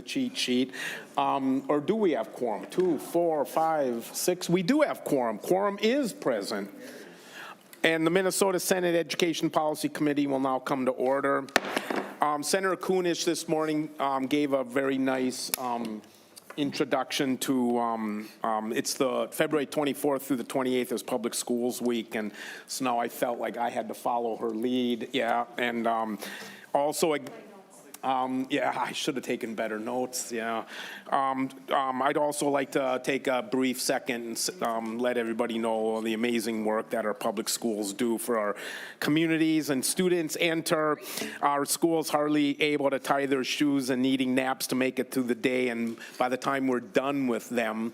the cheat sheet. Or do we have quorum? 2, 4, 5, 6. We do have quorum. Quorum is present. And the Minnesota Senate Education Policy Committee will now come to order. Senator Kunish this morning gave a very nice introduction to, it's the February 24th through the 28th is Public Schools Week, and so now I felt like I had to follow her lead, yeah, and also, yeah, I should have taken better notes, yeah. I'd also like to take a brief second and let everybody know the amazing work that our public schools do for our communities, and students enter our schools hardly able to tie their shoes and needing naps to make it through the day, and by the time we're done with them,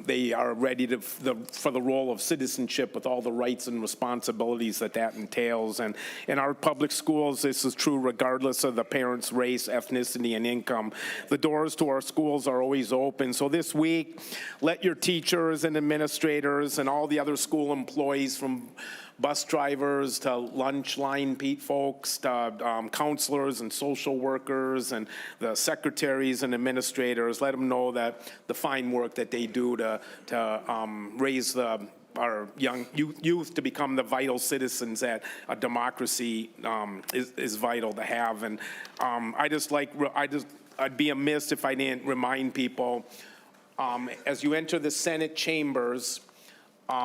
they are ready to, for the role of citizenship with all the rights and responsibilities that entails. And in our public schools, this is true regardless of the parents' race, ethnicity, and income. The doors to our schools are always open. So this week, let your teachers and administrators and all the other school employees, from bus drivers to lunch line folks to counselors and social workers and the secretaries and administrators, let them know that the fine work that they do to raise our young youth to become the vital citizens that a democracy is vital to have. And I'd be amiss if I didn't remind people, as you enter the Senate chambers,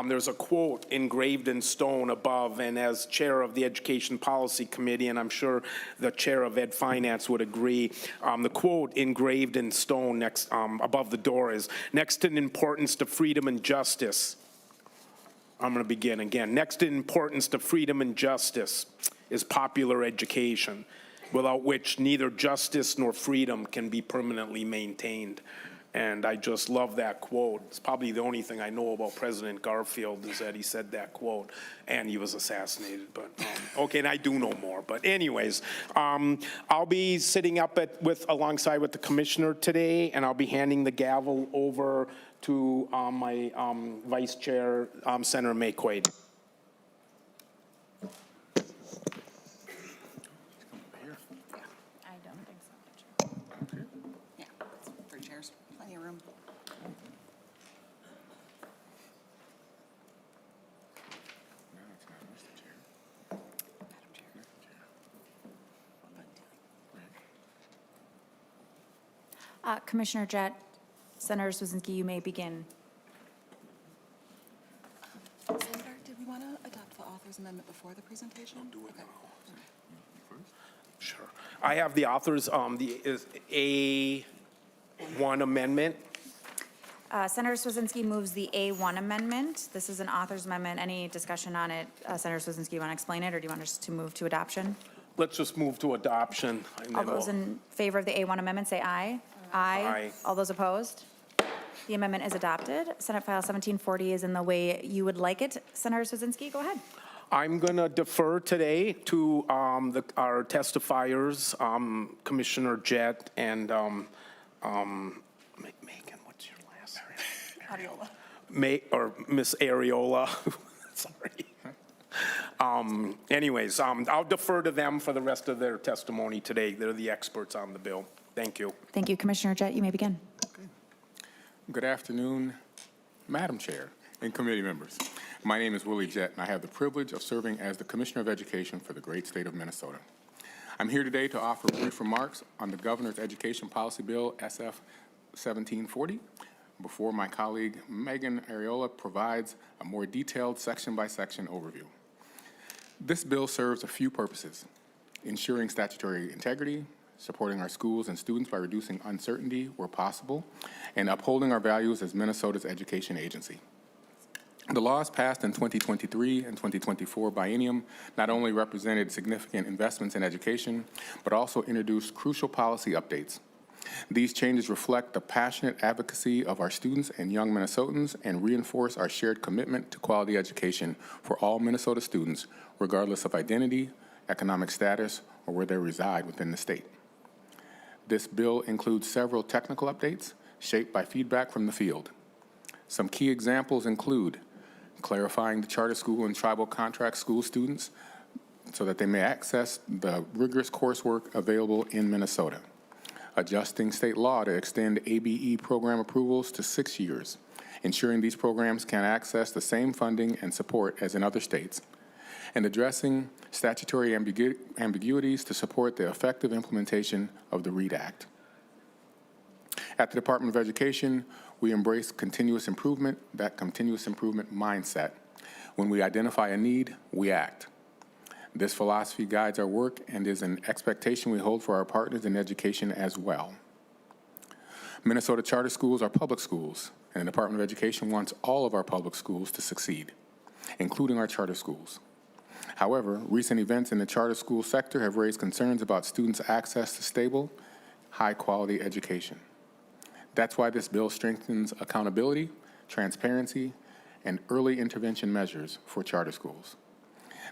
there's a quote engraved in stone above, and as chair of the Education Policy Committee, and I'm sure the chair of Ed Finance would agree, the quote engraved in stone next above the door is, "Next in importance to freedom and justice." I'm going to begin again. Next in importance to freedom and justice is popular education, without which neither justice nor freedom can be permanently maintained. And I just love that quote. It's probably the only thing I know about President Garfield is that he said that quote, and he was assassinated. But okay, and I do know more. But anyways, I'll be sitting up alongside with the commissioner today, and I'll be handing the gavel over to my vice chair, Senator Maye Quade. Commissioner Jett, Senator Cwodzinski, you may begin. Senator, did we want to adopt the author's amendment before the presentation? Do it now. Sure. I have the author's, the A1 amendment. Senator Cwodzinski moves the A1 amendment. This is an author's amendment. Any discussion on it? Senator Cwodzinski, you want to explain it, or do you want us to move to adoption? Let's just move to adoption. All those in favor of the A1 amendment say aye. Aye. All those opposed? The amendment is adopted. Senate File 1740 is in the way you would like it. Senator Cwodzinski, go ahead. I'm going to defer today to our testifiers, Commissioner Jett and Megan, what's your last name? Ariola. Miss Ariola. Sorry. Anyways, I'll defer to them for the rest of their testimony today. They're the experts on the bill. Thank you. Thank you. Commissioner Jett, you may begin. Okay. Good afternoon, Madam Chair and committee members. My name is Willie Jett, and I have the privilege of serving as the Commissioner of Education for the great state of Minnesota. I'm here today to offer brief remarks on the Governor's Education Policy Bill, SF 1740, before my colleague Megan Ariola provides a more detailed section-by-section overview. This bill serves a few purposes: ensuring statutory integrity, supporting our schools and students by reducing uncertainty where possible, and upholding our values as Minnesota's education agency. The laws passed in 2023 and 2024 biennium not only represented significant investments in education, but also introduced crucial policy updates. These changes reflect the passionate advocacy of our students and young Minnesotans and reinforce our shared commitment to quality education for all Minnesota students, regardless of identity, economic status, or where they reside within the state. This bill includes several technical updates shaped by feedback from the field. Some key examples include clarifying the charter school and tribal contract school students so that they may access the rigorous coursework available in Minnesota, adjusting state law to extend ABE program approvals to 6 years, ensuring these programs can access the same funding and support as in other states, and addressing statutory ambiguities to support the effective implementation of the READ Act. At the Department of Education, we embrace continuous improvement, that continuous improvement mindset. When we identify a need, we act. This philosophy guides our work and is an expectation we hold for our partners in education as well. Minnesota charter schools are public schools, and the Department of Education wants all of our public schools to succeed, including our charter schools. However, recent events in the charter school sector have raised concerns about students' access to stable, high-quality education. That's why this bill strengthens accountability, transparency, and early intervention measures for charter schools.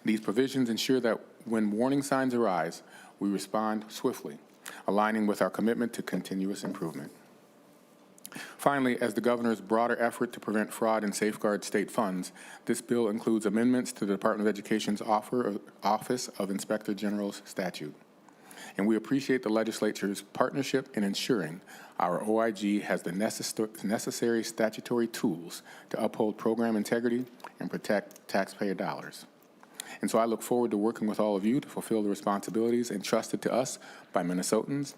These provisions ensure that when warning signs arise, we respond swiftly, aligning with our commitment to continuous improvement. Finally, as the governor's broader effort to prevent fraud and safeguard state funds, this bill includes amendments to the Department of Education's Office of Inspector General's statute. And we appreciate the legislature's partnership in ensuring our OIG has the necessary statutory tools to uphold program integrity and protect taxpayer dollars. And so I look forward to working with all of you to fulfill the responsibilities entrusted to us by Minnesotans.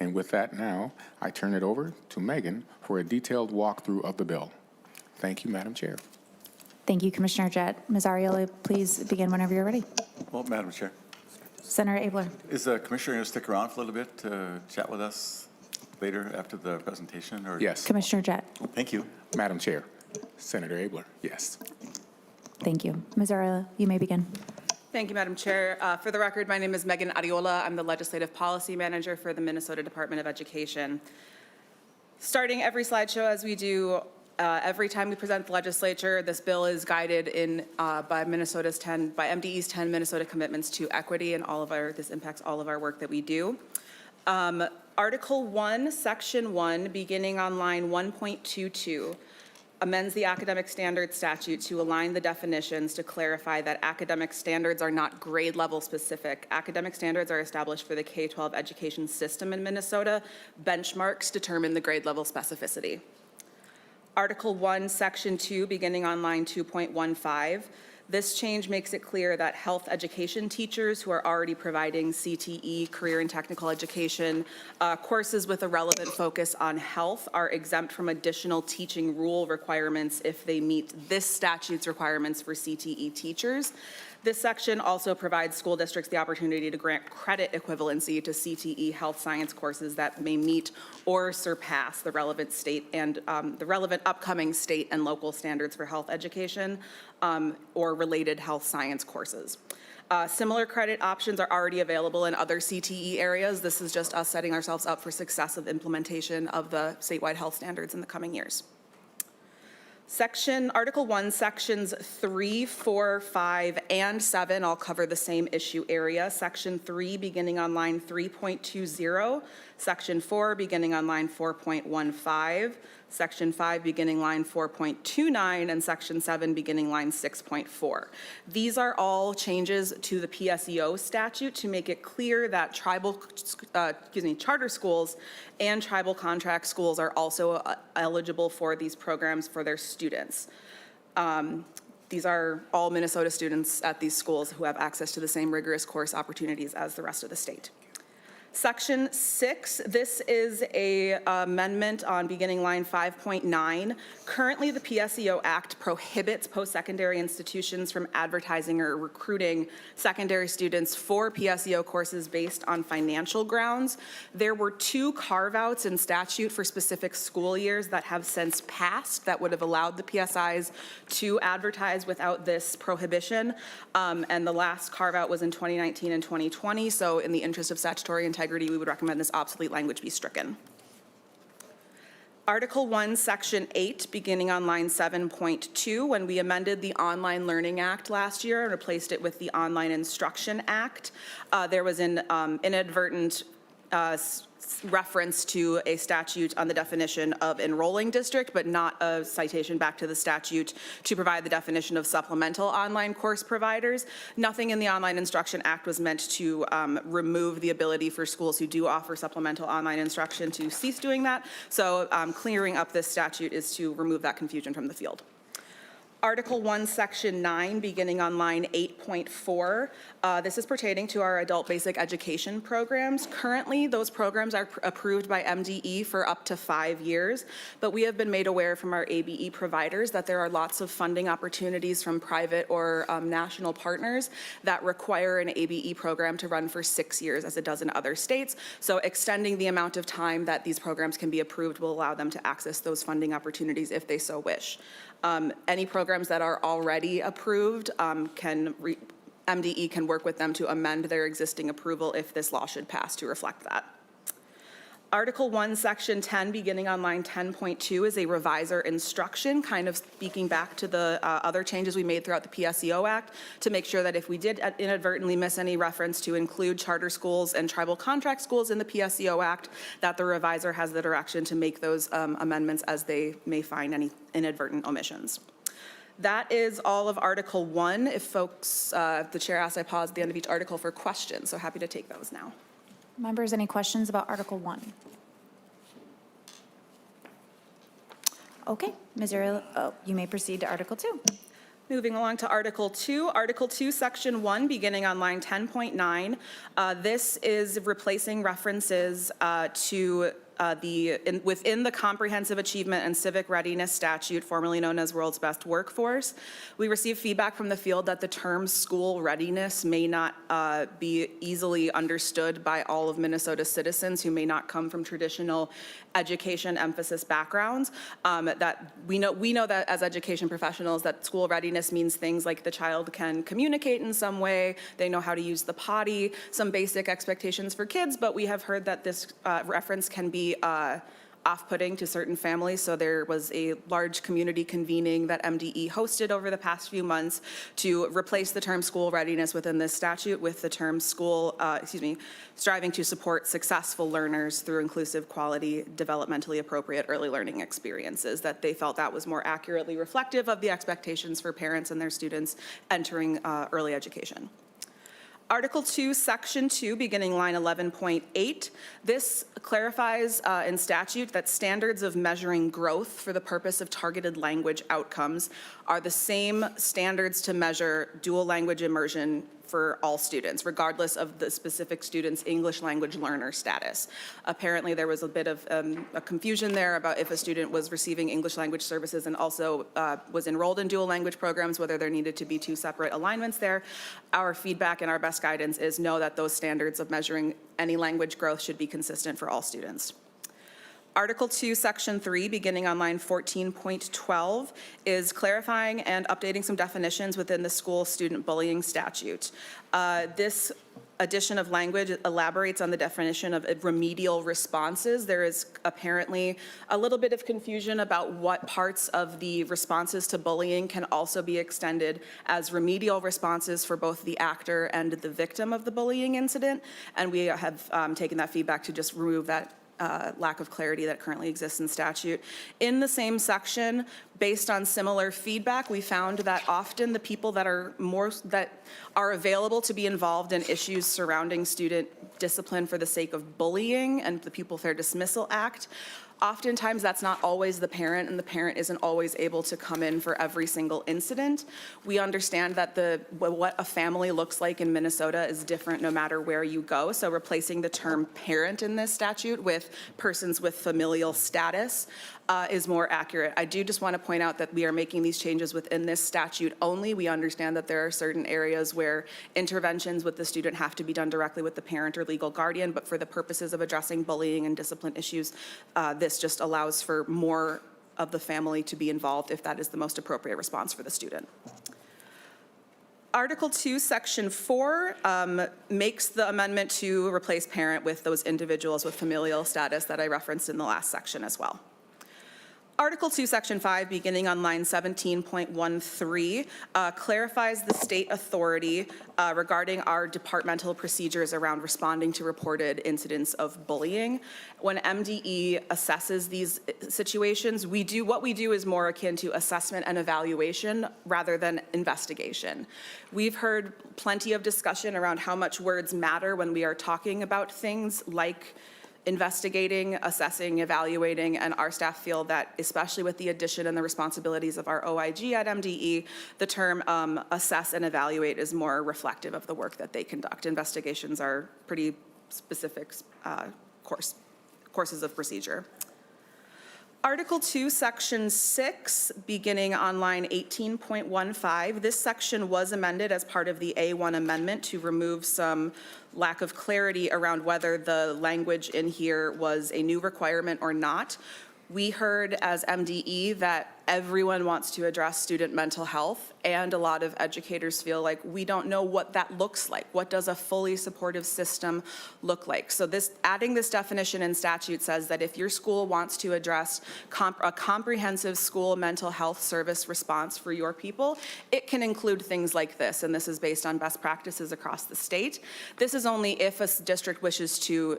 And with that now, I turn it over to Megan for a detailed walkthrough of the bill. Thank you, Madam Chair. Thank you, Commissioner Jett. Ms. Ariely, please begin whenever you're ready. Well, Madam Chair, Senator Abler. is the Commissioner going to stick around for a little bit to chat with us later after the presentation? Or? Yes. Commissioner Jett. Thank you. Madam Chair. Senator Abler, yes. Thank you. Ms. Ariely, you may begin. Thank you, Madam Chair. For the record, my name is Megan Ariola. I'm the Legislative Policy Manager for the Minnesota Department of Education. Starting every slideshow as we do every time we present the legislature, this bill is guided in by MDE's 10 Minnesota commitments to equity, and this impacts all of our work that we do. Article 1, Section 1, beginning on line 1.22, amends the academic standards statute to align the definitions to clarify that academic standards are not grade level specific. Academic standards are established for the K-12 education system in Minnesota. Benchmarks determine the grade level specificity. Article 1, Section 2, beginning on line 2.15. This change makes it clear that health education teachers who are already providing CTE, career and technical education, courses with a relevant focus on health are exempt from additional teaching rule requirements if they meet this statute's requirements for CTE teachers. This section also provides school districts the opportunity to grant credit equivalency to CTE health science courses that may meet or surpass the relevant state and the relevant upcoming state and local standards for health education or related health science courses. Similar credit options are already available in other CTE areas. This is just us setting ourselves up for successive implementation of the statewide health standards in the coming years. Article 1, Sections 3, 4, 5, and 7 all cover the same issue area. Section 3 beginning on line 3.20, Section 4 beginning on line 4.15, Section 5 beginning line 4.29, and Section 7 beginning line 6.4. These are all changes to the PSEO statute to make it clear that charter schools and tribal contract schools are also eligible for these programs for their students. These are all Minnesota students at these schools who have access to the same rigorous course opportunities as the rest of the state. Section 6, this is a amendment on beginning line 5.9. Currently, the PSEO Act prohibits post-secondary institutions from advertising or recruiting secondary students for PSEO courses based on financial grounds. There were 2 carve-outs in statute for specific school years that have since passed that would have allowed the PSIs to advertise without this prohibition. And the last carve-out was in 2019 and 2020, so in the interest of statutory integrity, we would recommend this obsolete language be stricken. Article 1, Section 8, beginning on line 7.2, when we amended the Online Learning Act last year and replaced it with the Online Instruction Act, there was an inadvertent reference to a statute on the definition of enrolling district, but not a citation back to the statute to provide the definition of supplemental online course providers. Nothing in the Online Instruction Act was meant to remove the ability for schools who do offer supplemental online instruction to cease doing that. So clearing up this statute is to remove that confusion from the field. Article 1, Section 9, beginning on line 8.4. This is pertaining to our adult basic education programs. Currently, those programs are approved by MDE for up to 5 years, but we have been made aware from our ABE providers that there are lots of funding opportunities from private or national partners that require an ABE program to run for 6 years, as it does in other states. So extending the amount of time that these programs can be approved will allow them to access those funding opportunities if they so wish. Any programs that are already approved MDE can work with them to amend their existing approval if this law should pass to reflect that. Article 1, Section 10, beginning on line 10.2, is a reviser instruction, kind of speaking back to the other changes we made throughout the PSEO Act to make sure that if we did inadvertently miss any reference to include charter schools and tribal contract schools in the PSEO Act, that the reviser has the direction to make those amendments as they may find any inadvertent omissions. That is all of Article 1. If folks, the chair asks, I pause at the end of each article for questions, so happy to take those now. Members, any questions about Article 1? Okay, Ms. Uriel, you may proceed to Article 2. Moving along to Article 2. Article 2, Section 1, beginning on line 10.9. This is replacing references to within the Comprehensive Achievement and Civic Readiness Statute, formerly known as World's Best Workforce. We received feedback from the field that the term school readiness may not be easily understood by all of Minnesota's citizens who may not come from traditional education emphasis backgrounds. That we know that as education professionals that school readiness means things like the child can communicate in some way, they know how to use the potty, some basic expectations for kids, but we have heard that this reference can be off-putting to certain families, so there was a large community convening that MDE hosted over the past few months to replace the term school readiness within this statute with the term striving to support successful learners through inclusive, quality, developmentally appropriate early learning experiences, that they felt that was more accurately reflective of the expectations for parents and their students entering early education. Article 2, Section 2, beginning line 11.8. This clarifies in statute that standards of measuring growth for the purpose of targeted language outcomes are the same standards to measure dual language immersion for all students, regardless of the specific student's English language learner status. Apparently, there was a bit of a confusion there about if a student was receiving English language services and also was enrolled in dual language programs, whether there needed to be two separate alignments there. Our feedback and our best guidance is no, that those standards of measuring any language growth should be consistent for all students. Article 2, Section 3, beginning on line 14.12, is clarifying and updating some definitions within the school student bullying statute. This addition of language elaborates on the definition of remedial responses. There is apparently a little bit of confusion about what parts of the responses to bullying can also be extended as remedial responses for both the actor and the victim of the bullying incident, and we have taken that feedback to just remove that lack of clarity that currently exists in statute. In the same section, based on similar feedback, we found that often the people that are available to be involved in issues surrounding student discipline for the sake of bullying and the Pupil Fair Dismissal Act, oftentimes that's not always the parent, and the parent isn't always able to come in for every single incident. We understand that what a family looks like in Minnesota is different no matter where you go, so replacing the term parent in this statute with persons with familial status is more accurate. I do just want to point out that we are making these changes within this statute only. We understand that there are certain areas where interventions with the student have to be done directly with the parent or legal guardian, but for the purposes of addressing bullying and discipline issues, this just allows for more of the family to be involved if that is the most appropriate response for the student. Article 2, Section 4 makes the amendment to replace parent with those individuals with familial status that I referenced in the last section as well. Article 2, Section 5, beginning on line 17.13, clarifies the state authority regarding our departmental procedures around responding to reported incidents of bullying. When MDE assesses these situations, what we do is more akin to assessment and evaluation rather than investigation. We've heard plenty of discussion around how much words matter when we are talking about things like investigating, assessing, evaluating, and our staff feel that, especially with the addition and the responsibilities of our OIG at MDE, the term assess and evaluate is more reflective of the work that they conduct. Investigations are pretty specific courses of procedure. Article 2, Section 6, beginning on line 18.15. This section was amended as part of the A1 amendment to remove some lack of clarity around whether the language in here was a new requirement or not. We heard as MDE that everyone wants to address student mental health, and a lot of educators feel like we don't know what that looks like. What does a fully supportive system look like? So adding this definition in statute says that if your school wants to address a comprehensive school mental health service response for your people, it can include things like this, and this is based on best practices across the state. This is only if a district wishes to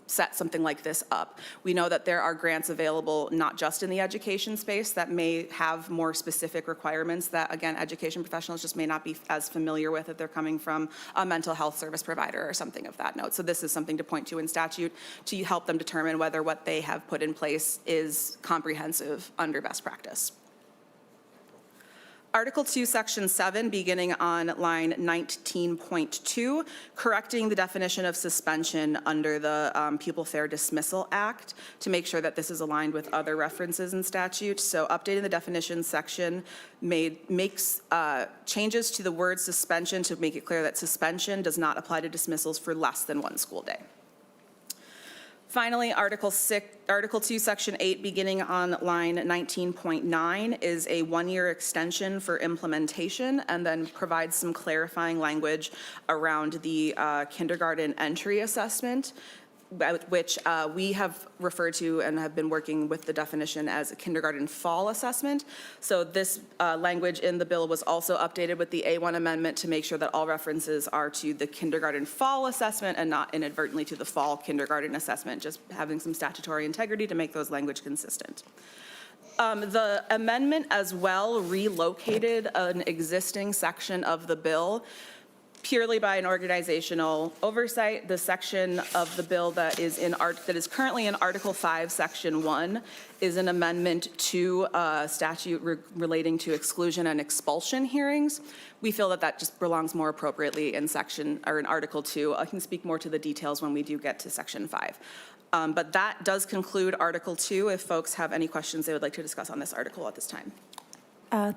set something like this up. We know that there are grants available not just in the education space that may have more specific requirements that, again, education professionals just may not be as familiar with if they're coming from a mental health service provider or something of that note. So this is something to point to in statute to help them determine whether what they have put in place is comprehensive under best practice. Article 2, Section 7, beginning on line 19.2, correcting the definition of suspension under the Pupil Fair Dismissal Act to make sure that this is aligned with other references in statute. So updating the definition section makes changes to the word suspension to make it clear that suspension does not apply to dismissals for less than one school day. Finally, Article 2, Section 8, beginning on line 19.9, is a one-year extension for implementation and then provides some clarifying language around the kindergarten entry assessment, which we have referred to and have been working with the definition as a kindergarten fall assessment. So this language in the bill was also updated with the A1 amendment to make sure that all references are to the kindergarten fall assessment and not inadvertently to the fall kindergarten assessment, just having some statutory integrity to make those language consistent. The amendment as well relocated an existing section of the bill purely by an organizational oversight. The section of the bill that is currently in Article 5, Section 1 is an amendment to statute relating to exclusion and expulsion hearings. We feel that that just belongs more appropriately in Article 2. I can speak more to the details when we do get to Section 5. But that does conclude Article 2. If folks have any questions they would like to discuss on this article at this time.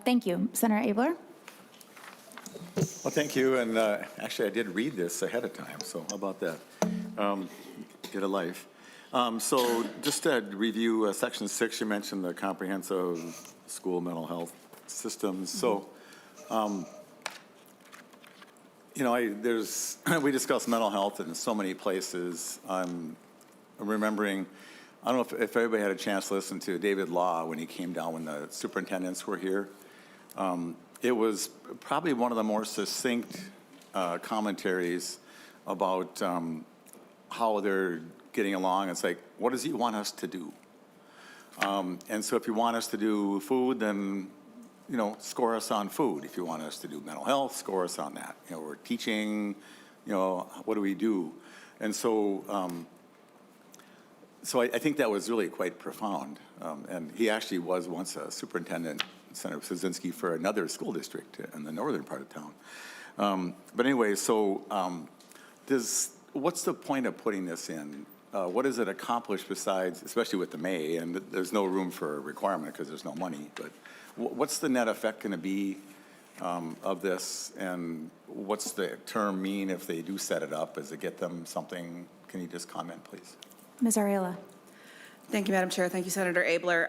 Thank you. Senator Abler? Well, thank you, and actually I did read this ahead of time, so how about that? Get a life. So just to review Section 6, you mentioned the comprehensive school mental health systems. So, you know, we discuss mental health in so many places. I'm remembering, I don't know if everybody had a chance to listen to David Law when he came down when the superintendents were here. It was probably one of the more succinct commentaries about how they're getting along. It's like, what does he want us to do? And so if you want us to do food, then, you know, score us on food. If you want us to do mental health, score us on that. You know, we're teaching, you know, what do we do? And so, I think that was really quite profound. And he actually was once a superintendent, Senator Cwodzinski, for another school district in the northern part of town. But anyway, so what's the point of putting this in? What does it accomplish besides, especially with the Maye, and there's no room for a requirement because there's no money, but what's the net effect going to be of this, and what's the term mean if they do set it up? Does it get them something? Can you just comment, please? Ms. Arriola? Thank you, Madam Chair. Thank you, Senator Abler.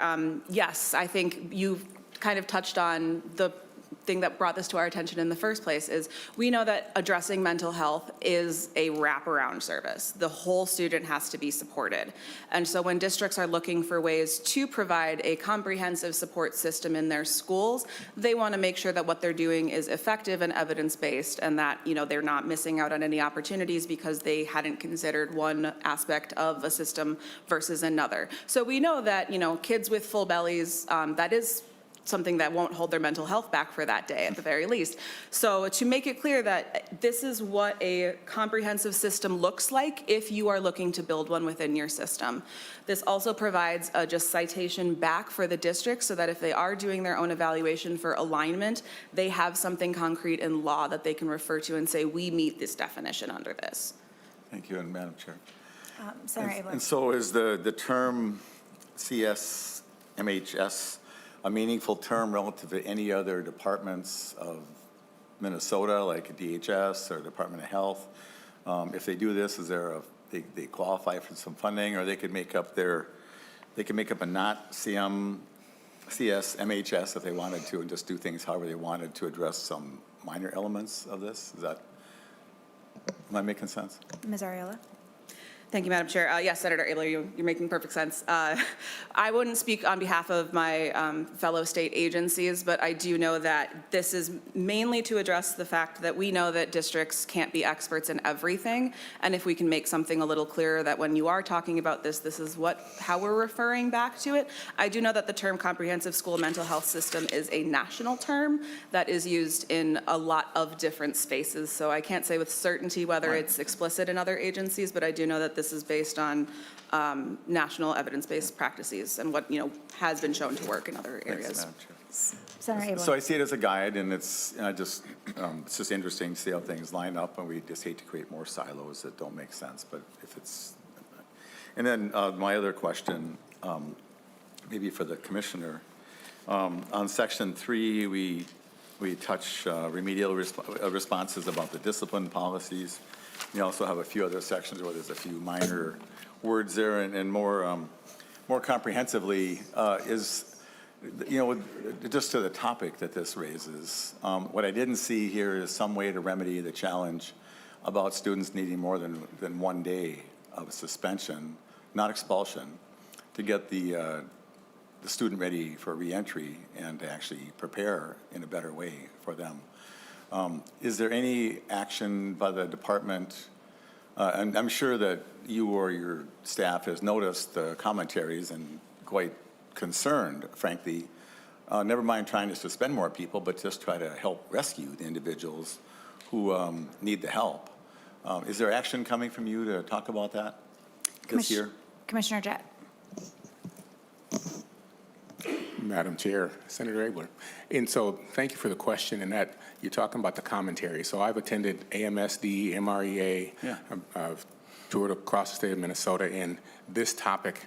Yes, I think you kind of touched on the thing that brought this to our attention in the first place is we know that addressing mental health is a wraparound service. The whole student has to be supported. And so when districts are looking for ways to provide a comprehensive support system in their schools, they want to make sure that what they're doing is effective and evidence-based, and that, you know, they're not missing out on any opportunities because they hadn't considered one aspect of a system versus another. So we know that, you know, kids with full bellies, that is something that won't hold their mental health back for that day at the very least. So to make it clear that this is what a comprehensive system looks like if you are looking to build one within your system. This also provides a just citation back for the district so that if they are doing their own evaluation for alignment, they have something concrete in law that they can refer to and say, we meet this definition under this. Thank you, and Madam Chair. Senator Abler. And so is the term CSMHS a meaningful term relative to any other departments of Minnesota, like DHS or Department of Health? If they do this, is there they qualify for some funding, or they could make up a not CSMHS if they wanted to, and just do things however they wanted to address some minor elements of this? Am I making sense? Ms. Ariola. Thank you, Madam Chair. Yes, Senator Abler, you're making perfect sense. I wouldn't speak on behalf of my fellow state agencies, but I do know that this is mainly to address the fact that we know that districts can't be experts in everything, and if we can make something a little clearer that when you are talking about this, this is how we're referring back to it. I do know that the term comprehensive school mental health system is a national term that is used in a lot of different spaces, so I can't say with certainty whether it's explicit in other agencies, but I do know that this is based on national evidence-based practices and what, you know, has been shown to work in other areas. Thanks, Madam Chair. Senator Abler. So I see it as a guide, and it's just interesting to see how things line up, and we just hate to create more silos that don't make sense. But if it's, and then my other question, maybe for the commissioner, on section 3, we touch remedial responses about the discipline policies. We also have a few other sections where there's a few minor words there, and more comprehensively is, you know, just to the topic that this raises. What I didn't see here is some way to remedy the challenge about students needing more than 1 day of suspension, not expulsion, to get the student ready for reentry and to actually prepare in a better way for them. Is there any action by the department, and I'm sure that you or your staff has noticed the commentaries and quite concerned, frankly, never mind trying to suspend more people, but just try to help rescue the individuals who need the help. Is there action coming from you to talk about that this year? Commissioner Jett. Madam Chair, Senator Abler. And so thank you for the question, and that you're talking about the commentary. So I've attended AMSD, MREA, toured across the state of Minnesota, and this topic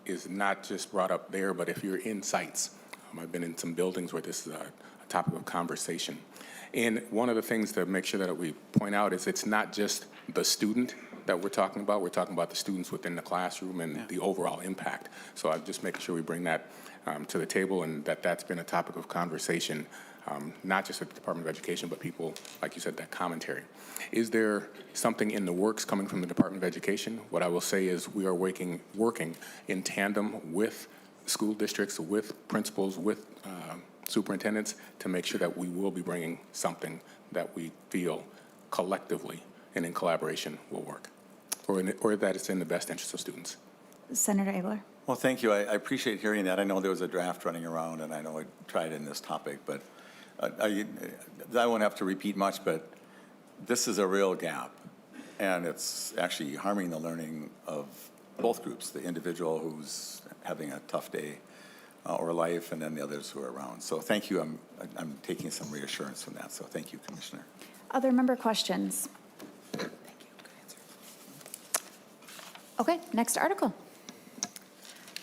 is not just brought up there, but if you're in sites. I've been in some buildings where this is a topic of conversation. And one of the things to make sure that we point out is it's not just the student that we're talking about the students within the classroom and the overall impact. So I'm just making sure we bring that to the table, and that's been a topic of conversation, not just at the Department of Education, but people, like you said, that commentary. Is there something in the works coming from the Department of Education? What I will say is we are working in tandem with school districts, with principals, with superintendents to make sure that we will be bringing something that we feel collectively and in collaboration will work, or that it's in the best interest of students. Senator Abler. Well, thank you. I appreciate hearing that. I know there was a draft running around, and I know I tried in this topic, but I won't have to repeat much, but this is a real gap, and it's actually harming the learning of both groups, the individual who's having a tough day or life, and then the others who are around. So thank you. I'm taking some reassurance from that, so thank you, Commissioner. Other member questions? Thank you. Good answer. Okay, next article.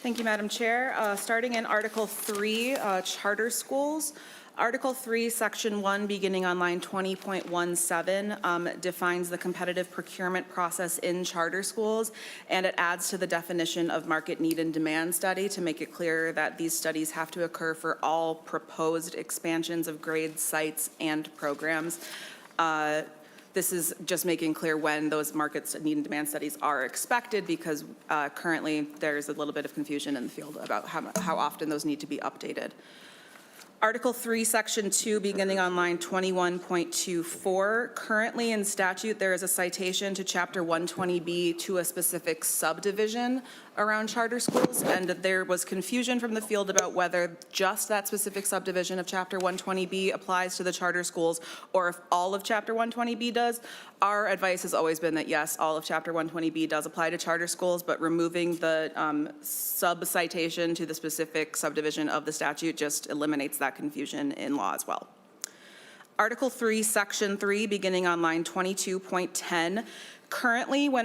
Thank you, Madam Chair. Starting in Article 3, charter schools. Article 3, Section 1, beginning on line 20.17, defines the competitive procurement process in charter schools, and it adds to the definition of market need and demand study to make it clear that these studies have to occur for all proposed expansions of grades, sites, and programs. This is just making clear when those markets need and demand studies are expected, because currently there's a little bit of confusion in the field about how often those need to be updated. Article 3, Section 2, beginning on line 21.24. Currently in statute, there is a citation to Chapter 120B to a specific subdivision around charter schools, and there was confusion from the field about whether just that specific subdivision of Chapter 120B applies to the charter schools or if all of Chapter 120B does. Our advice has always been that yes, all of Chapter 120B does apply to charter schools, but removing the sub-citation to the specific subdivision of the statute just eliminates that confusion in law as well. Article 3, Section 3, beginning on line 22.10. Currently, when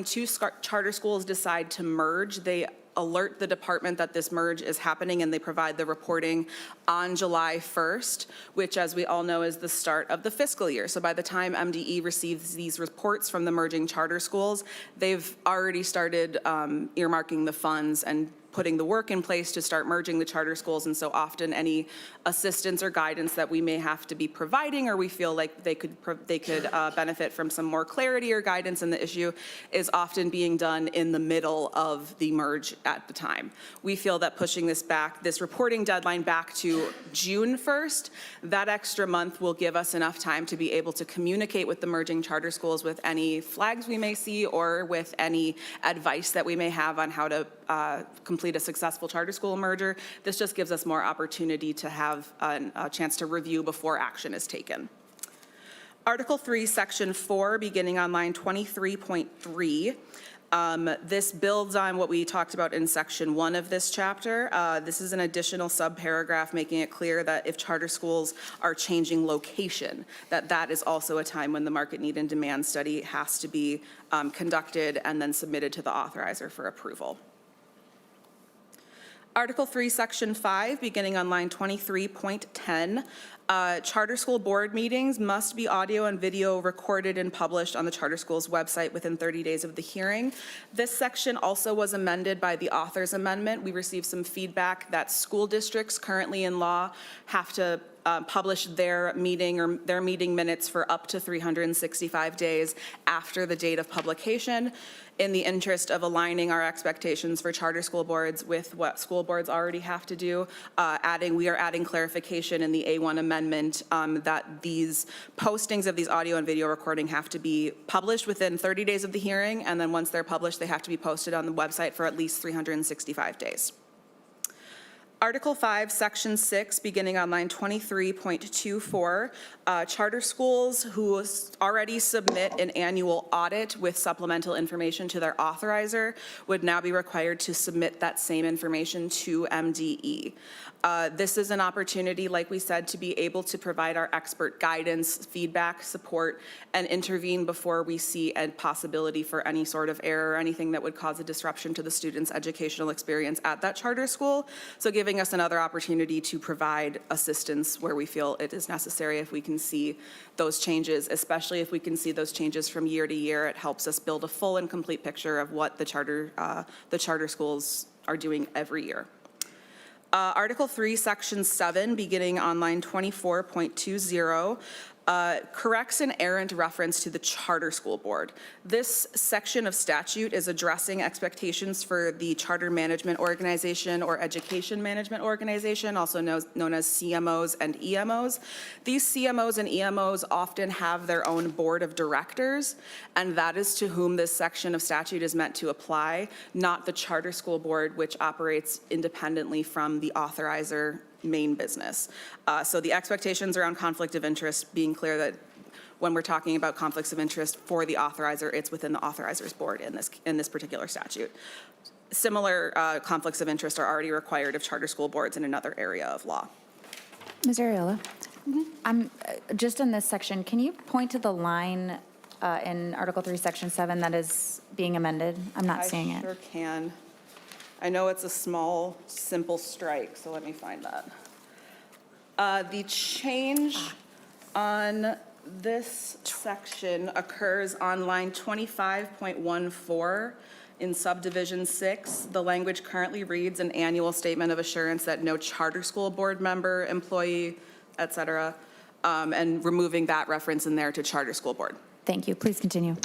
two charter schools decide to merge, they alert the department that this merge is happening, and they provide the reporting on July 1st, which, as we all know, is the start of the fiscal year. So by the time MDE receives these reports from the merging charter schools, they've already started earmarking the funds and putting the work in place to start merging the charter schools. And so often any assistance or guidance that we may have to be providing, or we feel like they could benefit from some more clarity or guidance in the issue, is often being done in the middle of the merge at the time. We feel that pushing this reporting deadline back to June 1st, that extra month will give us enough time to be able to communicate with the merging charter schools with any flags we may see or with any advice that we may have on how to complete a successful charter school merger. This just gives us more opportunity to have a chance to review before action is taken. Article 3, Section 4, beginning on line 23.3. This builds on what we talked about in Section 1 of this chapter. This is an additional subparagraph making it clear that if charter schools are changing location, that is also a time when the market need and demand study has to be conducted and then submitted to the authorizer for approval. Article 3, Section 5, beginning on line 23.10, charter school board meetings must be audio and video recorded and published on the charter school's website within 30 days of the hearing. This section also was amended by the author's amendment. We received some feedback that school districts currently in law have to publish their meeting minutes for up to 365 days after the date of publication. In the interest of aligning our expectations for charter school boards with what school boards already have to do, we are adding clarification in the A1 amendment that these postings of these audio and video recording have to be published within 30 days of the hearing, and then once they're published, they have to be posted on the website for at least 365 days. Article 5, Section 6, beginning on line 23.24, charter schools who already submit an annual audit with supplemental information to their authorizer would now be required to submit that same information to MDE. This is an opportunity, like we said, to be able to provide our expert guidance, feedback, support, and intervene before we see a possibility for any sort of error or anything that would cause a disruption to the student's educational experience at that charter school. So giving us another opportunity to provide assistance where we feel it is necessary if we can see those changes, especially if we can see those changes from year to year. It helps us build a full and complete picture of what the charter schools are doing every year. Article 3, Section 7, beginning on line 24.20, corrects an errant reference to the charter school board. This section of statute is addressing expectations for the charter management organization or education management organization, also known as CMOs and EMOs. These CMOs and EMOs often have their own board of directors, and that is to whom this section of statute is meant to apply, not the charter school board, which operates independently from the authorizer main business. So the expectations around conflict of interest, being clear that when we're talking about conflicts of interest for the authorizer, it's within the authorizer's board in this particular statute. Similar conflicts of interest are already required of charter school boards in another area of law. Ms. Ariola, just in this section, can you point to the line in Article 3, Section 7 that is being amended? I'm not seeing it. I sure can. I know it's a small, simple strike, so let me find that. The change on this section occurs on line 25.14 in subdivision 6. The language currently reads an annual statement of assurance that no charter school board member, employee, et cetera, and removing that reference in there to charter school board. Thank you. Please continue.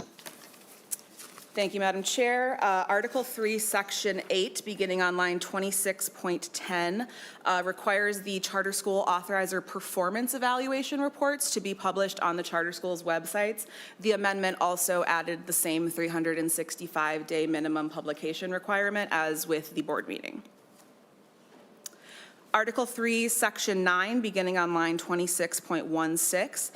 Thank you, Madam Chair. Article 3, Section 8, beginning on line 26.10, requires the charter school authorizer performance evaluation reports to be published on the charter school's websites. The amendment also added the same 365-day minimum publication requirement as with the board meeting. Article 3, Section 9, beginning on line 26.16.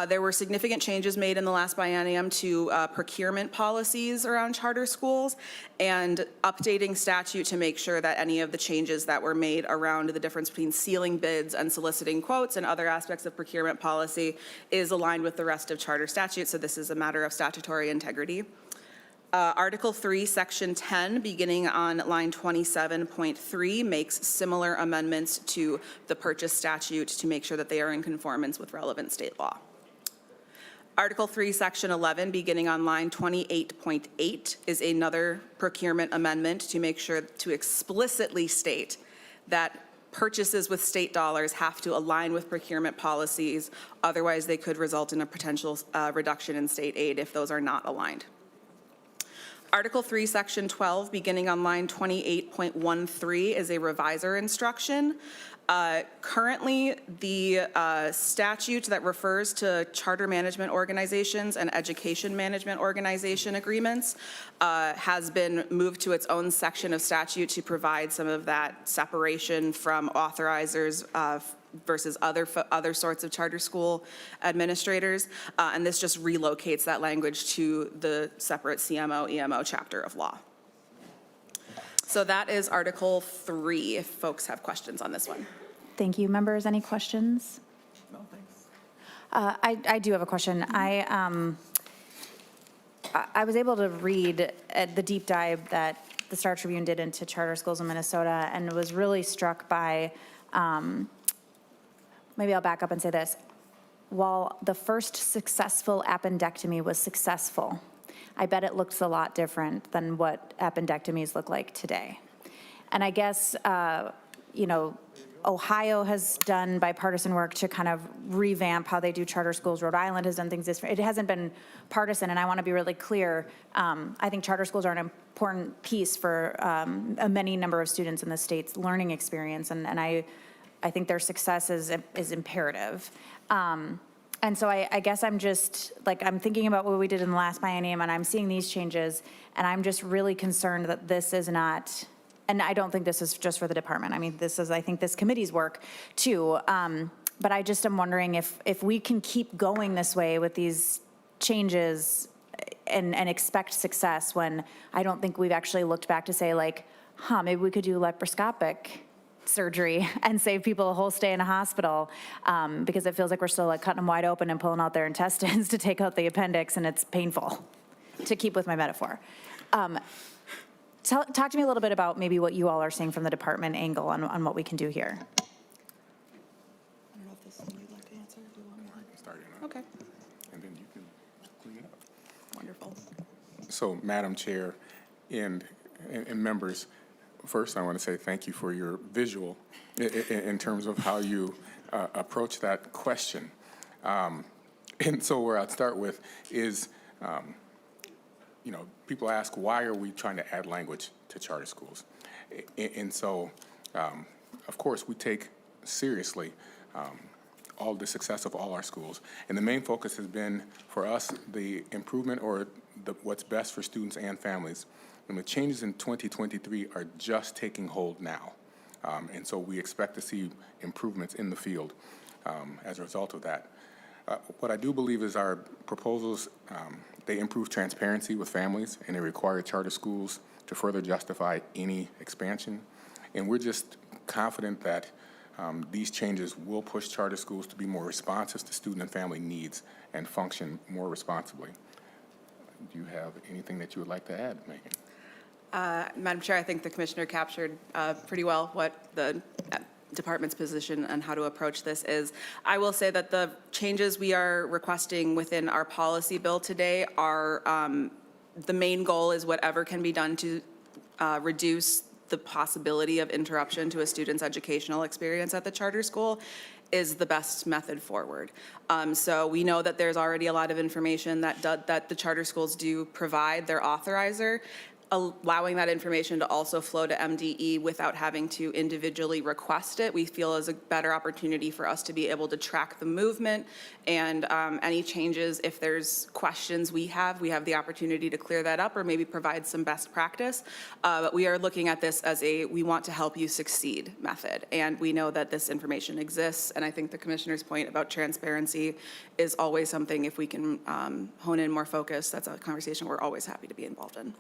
There were significant changes made in the last biennium to procurement policies around charter schools and updating statute to make sure that any of the changes that were made around the difference between sealing bids and soliciting quotes and other aspects of procurement policy is aligned with the rest of charter statute. So this is a matter of statutory integrity. Article 3, Section 10, beginning on line 27.3, makes similar amendments to the purchase statute to make sure that they are in conformance with relevant state law. Article 3, Section 11, beginning on line 28.8, is another procurement amendment to make sure to explicitly state that purchases with state dollars have to align with procurement policies. Otherwise, they could result in a potential reduction in state aid if those are not aligned. Article 3, Section 12, beginning on line 28.13, is a revisor instruction. Currently, the statute that refers to charter management organizations and education management organization agreements has been moved to its own section of statute to provide some of that separation from authorizers versus other sorts of charter school administrators. And this just relocates that language to the separate CMO, EMO chapter of law. So that is Article 3, if folks have questions on this one. Thank you. Members, any questions? No, thanks. I do have a question. I was able to read the deep dive that the Star Tribune did into charter schools in Minnesota and was really struck by, maybe I'll back up and say this. While the first successful appendectomy was successful, I bet it looks a lot different than what appendectomies look like today. And I guess, Ohio has done bipartisan work to kind of revamp how they do charter schools. Rhode Island has done things different. It hasn't been partisan, and I want to be really clear. I think charter schools are an important piece for a many number of students in the state's learning experience, and I think their success is imperative. And so I guess I'm just, I'm thinking about what we did in the last biennium, and I'm seeing these changes, and I'm just really concerned that this is not, and I don't think this is just for the department. I mean, this is, I think, this committee's work too. But I just am wondering if we can keep going this way with these changes and expect success when I don't think we've actually looked back to say maybe we could do laparoscopic surgery and save people a whole stay in a hospital, because it feels like we're still cutting them wide open and pulling out their intestines to take out the appendix, and it's painful, to keep with my metaphor. Talk to me a little bit about maybe what you all are seeing from the department angle on what we can do here. I don't know if this is something you'd like to answer. Do you want me to Start it off, Okay, and then you can clean it up. wonderful. So, Madam Chair and members, first I want to say thank you for your visual in terms of how you approach that question. And so where I'd start with is, people ask, why are we trying to add language to charter schools? And so, of course, we take seriously all the success of all our schools. And the main focus has been, for us, the improvement or what's best for students and families. And the changes in 2023 are just taking hold now. And so we expect to see improvements in the field as a result of that. What I do believe is our proposals, they improve transparency with families, and they require charter schools to further justify any expansion. And we're just confident that these changes will push charter schools to be more responsive to student and family needs and function more responsibly. Do you have anything that you would like to add, Megan? Madam Chair, I think the Commissioner captured pretty well what the department's position on how to approach this is. I will say that the changes we are requesting within our policy bill today are, the main goal is whatever can be done to reduce the possibility of interruption to a student's educational experience at the charter school is the best method forward. So we know that there's already a lot of information that the charter schools do provide their authorizer. Allowing that information to also flow to MDE without having to individually request it, we feel is a better opportunity for us to be able to track the movement and any changes. If there's questions we have the opportunity to clear that up or maybe provide some best practice. But we are looking at this as a we want to help you succeed method. And we know that this information exists. And I think the commissioner's point about transparency is always something, if we can hone in more focus, that's a conversation we're always happy to be involved in.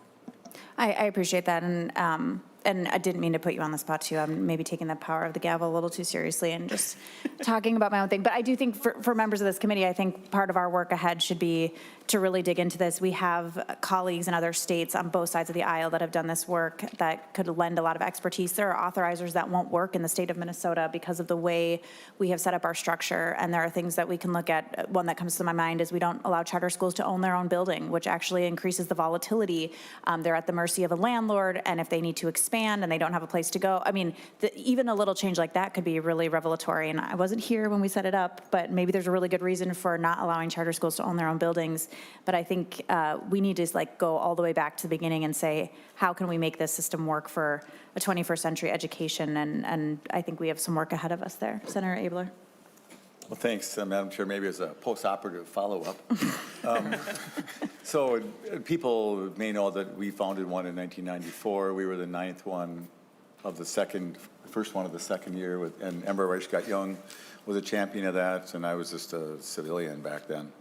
I appreciate that, and I didn't mean to put you on the spot too. I'm maybe taking the power of the gavel a little too seriously and just talking about my own thing. But I do think for members of this committee, I think part of our work ahead should be to really dig into this. We have colleagues in other states on both sides of the aisle that have done this work that could lend a lot of expertise. There are authorizers that won't work in the state of Minnesota because of the way we have set up our structure, and there are things that we can look at. One that comes to my mind is we don't allow charter schools to own their own building, which actually increases the volatility. They're at the mercy of a landlord, and if they need to expand and they don't have a place to go, I mean, even a little change like that could be really revelatory. And I wasn't here when we set it up, but maybe there's a really good reason for not allowing charter schools to own their own buildings. But I think we need to go all the way back to the beginning and say, how can we make this system work for a 21st century education? And I think we have some work ahead of us there. Senator Abler. Well, thanks, Madam Chair. Maybe as a post-operative follow-up. So people may know that we founded one in 1994. We were the ninth one of the first one of the second year, and Ember Reichgott-Young was a champion of that, and I was just a civilian back then.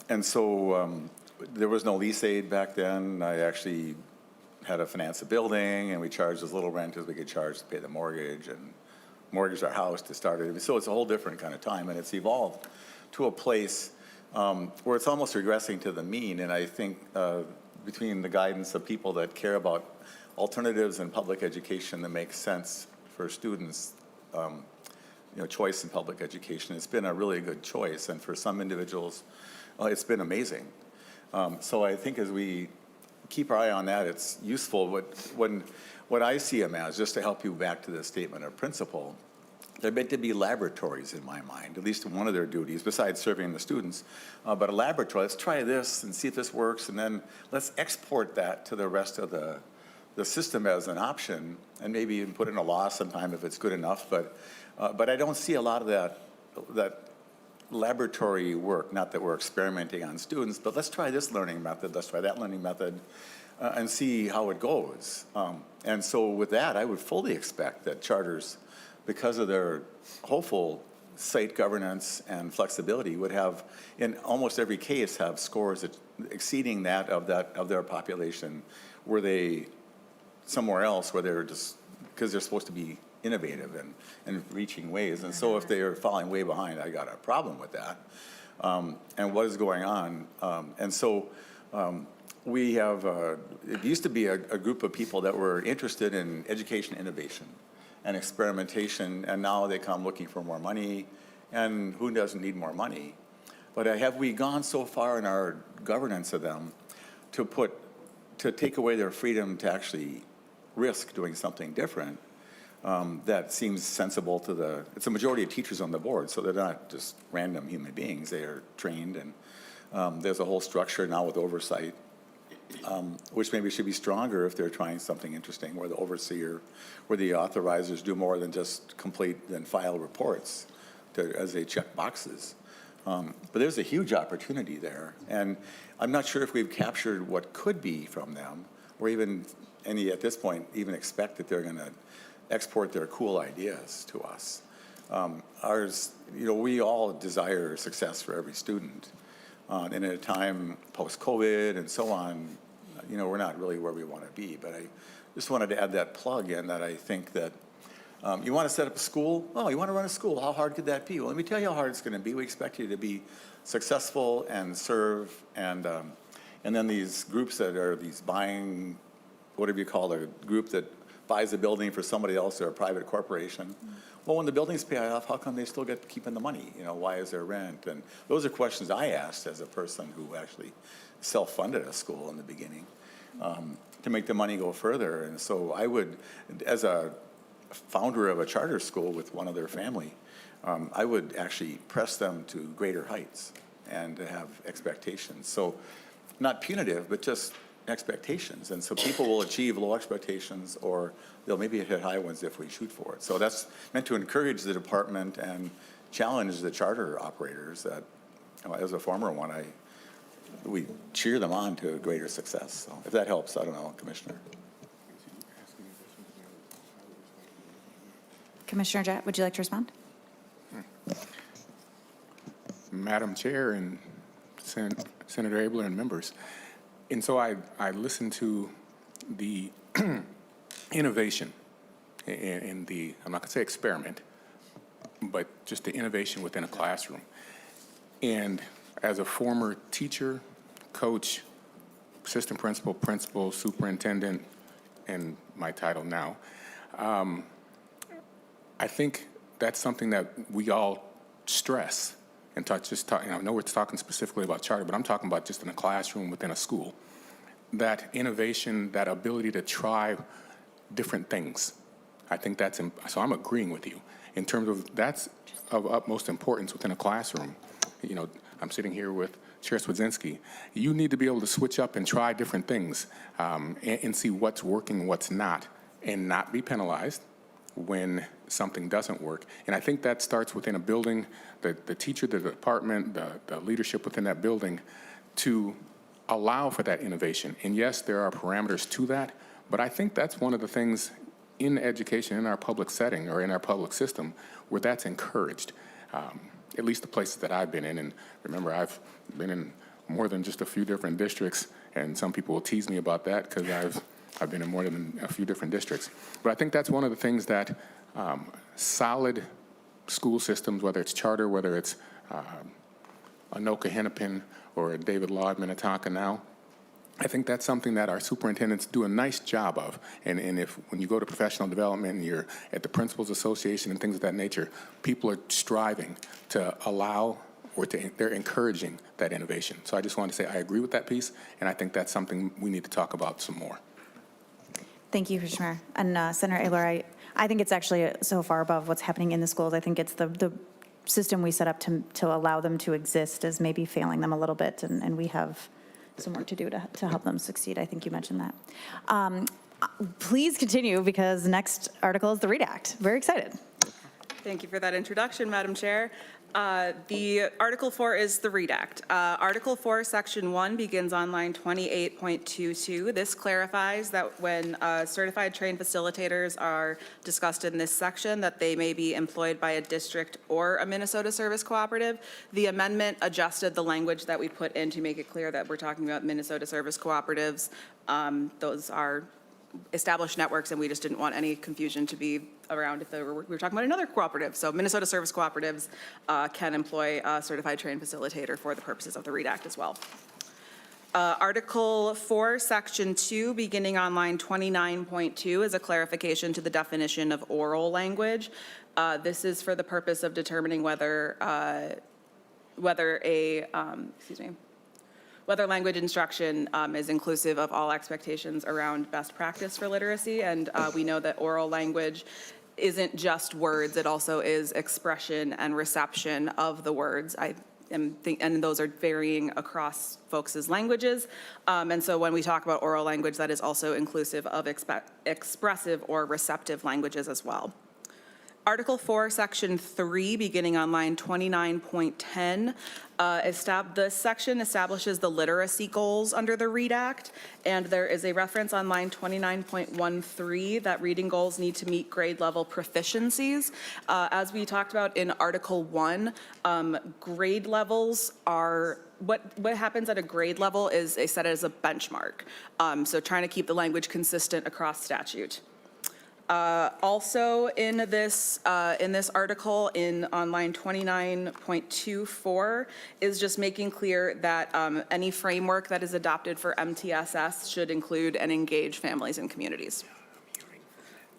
And so there was no lease aid back then. I actually had to finance a building, and we charged as little rent as we could charge to pay the mortgage and mortgage our house to start it. So it's a whole different kind of time, and it's evolved to a place where it's almost regressing to the mean. And I think between the guidance of people that care about alternatives in public education that makes sense for students, choice in public education, it's been a really good choice. And for some individuals, it's been amazing. So I think as we keep our eye on that, it's useful. What I see them as, just to help you back to the statement of principle, they're meant to be laboratories in my mind, at least one of their duties, besides serving the students. But a laboratory, let's try this and see if this works, and then let's export that to the rest of the system as an option, and maybe even put in a law sometime if it's good enough. But I don't see a lot of that laboratory work, not that we're experimenting on students, but let's try this learning method, let's try that learning method, and see how it goes. And so with that, I would fully expect that charters, because of their hopeful site governance and flexibility, would have, in almost every case, have scores exceeding that of their population. Were they somewhere else where they're just, because they're supposed to be innovative and reaching ways. And so if they are falling way behind, I got a problem with that. And what is going on? And so we have, it used to be a group of people that were interested in education innovation and experimentation, and now they come looking for more money, and who doesn't need more money? But have we gone so far in our governance of them to take away their freedom to actually risk doing something different? That seems sensible to it's a majority of teachers on the board, so they're not just random human beings. They are trained, and there's a whole structure now with oversight, which maybe should be stronger if they're trying something interesting, where the overseer, where the authorizers do more than just complete and file reports as they check boxes. But there's a huge opportunity there, and I'm not sure if we've captured what could be from them, or even any at this point even expect that they're going to export their cool ideas to us. We all desire success for every student. And at a time post-COVID and so on, we're not really where we want to be. But I just wanted to add that plug in that I think that you want to set up a school? Oh, you want to run a school? How hard could that be? Well, let me tell you how hard it's going to be. We expect you to be successful and serve. And then these groups that are these buying, whatever you call a group that buys a building for somebody else or a private corporation. Well, when the buildings pay off, how come they still get keeping the money? You know, why is there rent? And those are questions I asked as a person who actually self-funded a school in the beginning to make the money go further. And so I would, as a founder of a charter school with one other family, I would actually press them to greater heights and to have expectations. So not punitive, but just expectations. And so people will achieve low expectations, or they'll maybe hit high ones if we shoot for it. So that's meant to encourage the department and challenge the charter operators that, as a former one, we cheer them on to greater success. So if that helps, I don't know, Commissioner. Commissioner Jett, would you like to respond? Madam Chair and Senator Abler and members. And so I listened to the innovation in the, I'm not going to say experiment, but just the innovation within a classroom. And as a former teacher, coach, assistant principal, principal, superintendent, and my title now, I think that's something that we all stress and I know we're talking specifically about charter, but I'm talking about just in a classroom within a school. That innovation, that ability to try different things. I think that's, so I'm agreeing with you. In terms of, that's of utmost importance within a classroom. You know, I'm sitting here with Chair Cwodzinski. You need to be able to switch up and try different things and see what's working, what's not, and not be penalized when something doesn't work. And I think that starts within a building, the teacher, the department, the leadership within that building to allow for that innovation. And yes, there are parameters to that, but I think that's one of the things in education, in our public setting or in our public system, where that's encouraged, at least the places that I've been in. And remember, I've been in more than just a few different districts, and some people will tease me about that because I've been in more than a few different districts. But I think that's one of the things that solid school systems, whether it's charter, whether it's Anoka Hennepin or David Law at Minnetonka now, I think that's something that our superintendents do a nice job of. And if when you go to professional development and you're at the Principals Association and things of that nature, people are striving to allow or they're encouraging that innovation. So I just want to say I agree with that piece, and I think that's something we need to talk about some more. Thank you, Commissioner. And Senator Abler, I think it's actually so far above what's happening in the schools. I think it's the system we set up to allow them to exist is maybe failing them a little bit, and we have some work to do to help them succeed. I think you mentioned that. Please continue, because the next article is the READ Act. Very excited. Thank you for that introduction, Madam Chair. The Article 4 is the READ Act. Article 4, Section 1 begins on line 28.22. This clarifies that when certified trained facilitators are discussed in this section, that they may be employed by a district or a Minnesota Service Cooperative. The amendment adjusted the language that we put in to make it clear that we're talking about Minnesota Service Cooperatives. Those are established networks, and we just didn't want any confusion to be around if we were talking about another cooperative. So Minnesota Service Cooperatives can employ a certified trained facilitator for the purposes of the READ Act as well. Article 4, Section 2, beginning on line 29.2, is a clarification to the definition of oral language. This is for the purpose of determining whether language instruction is inclusive of all expectations around best practice for literacy. And we know that oral language isn't just words, it also is expression and reception of the words. And those are varying across folks' languages. And so when we talk about oral language, that is also inclusive of expressive or receptive languages as well. Article 4, Section 3, beginning on line 29.10, this section establishes the literacy goals under the READ Act, and there is a reference on line 29.13 that reading goals need to meet grade level proficiencies. As we talked about in Article 1, grade levels are what happens at a grade level is set as a benchmark. So trying to keep the language consistent across statute. Also in this article on line 29.24 is just making clear that any framework that is adopted for MTSS should include and engage families and communities.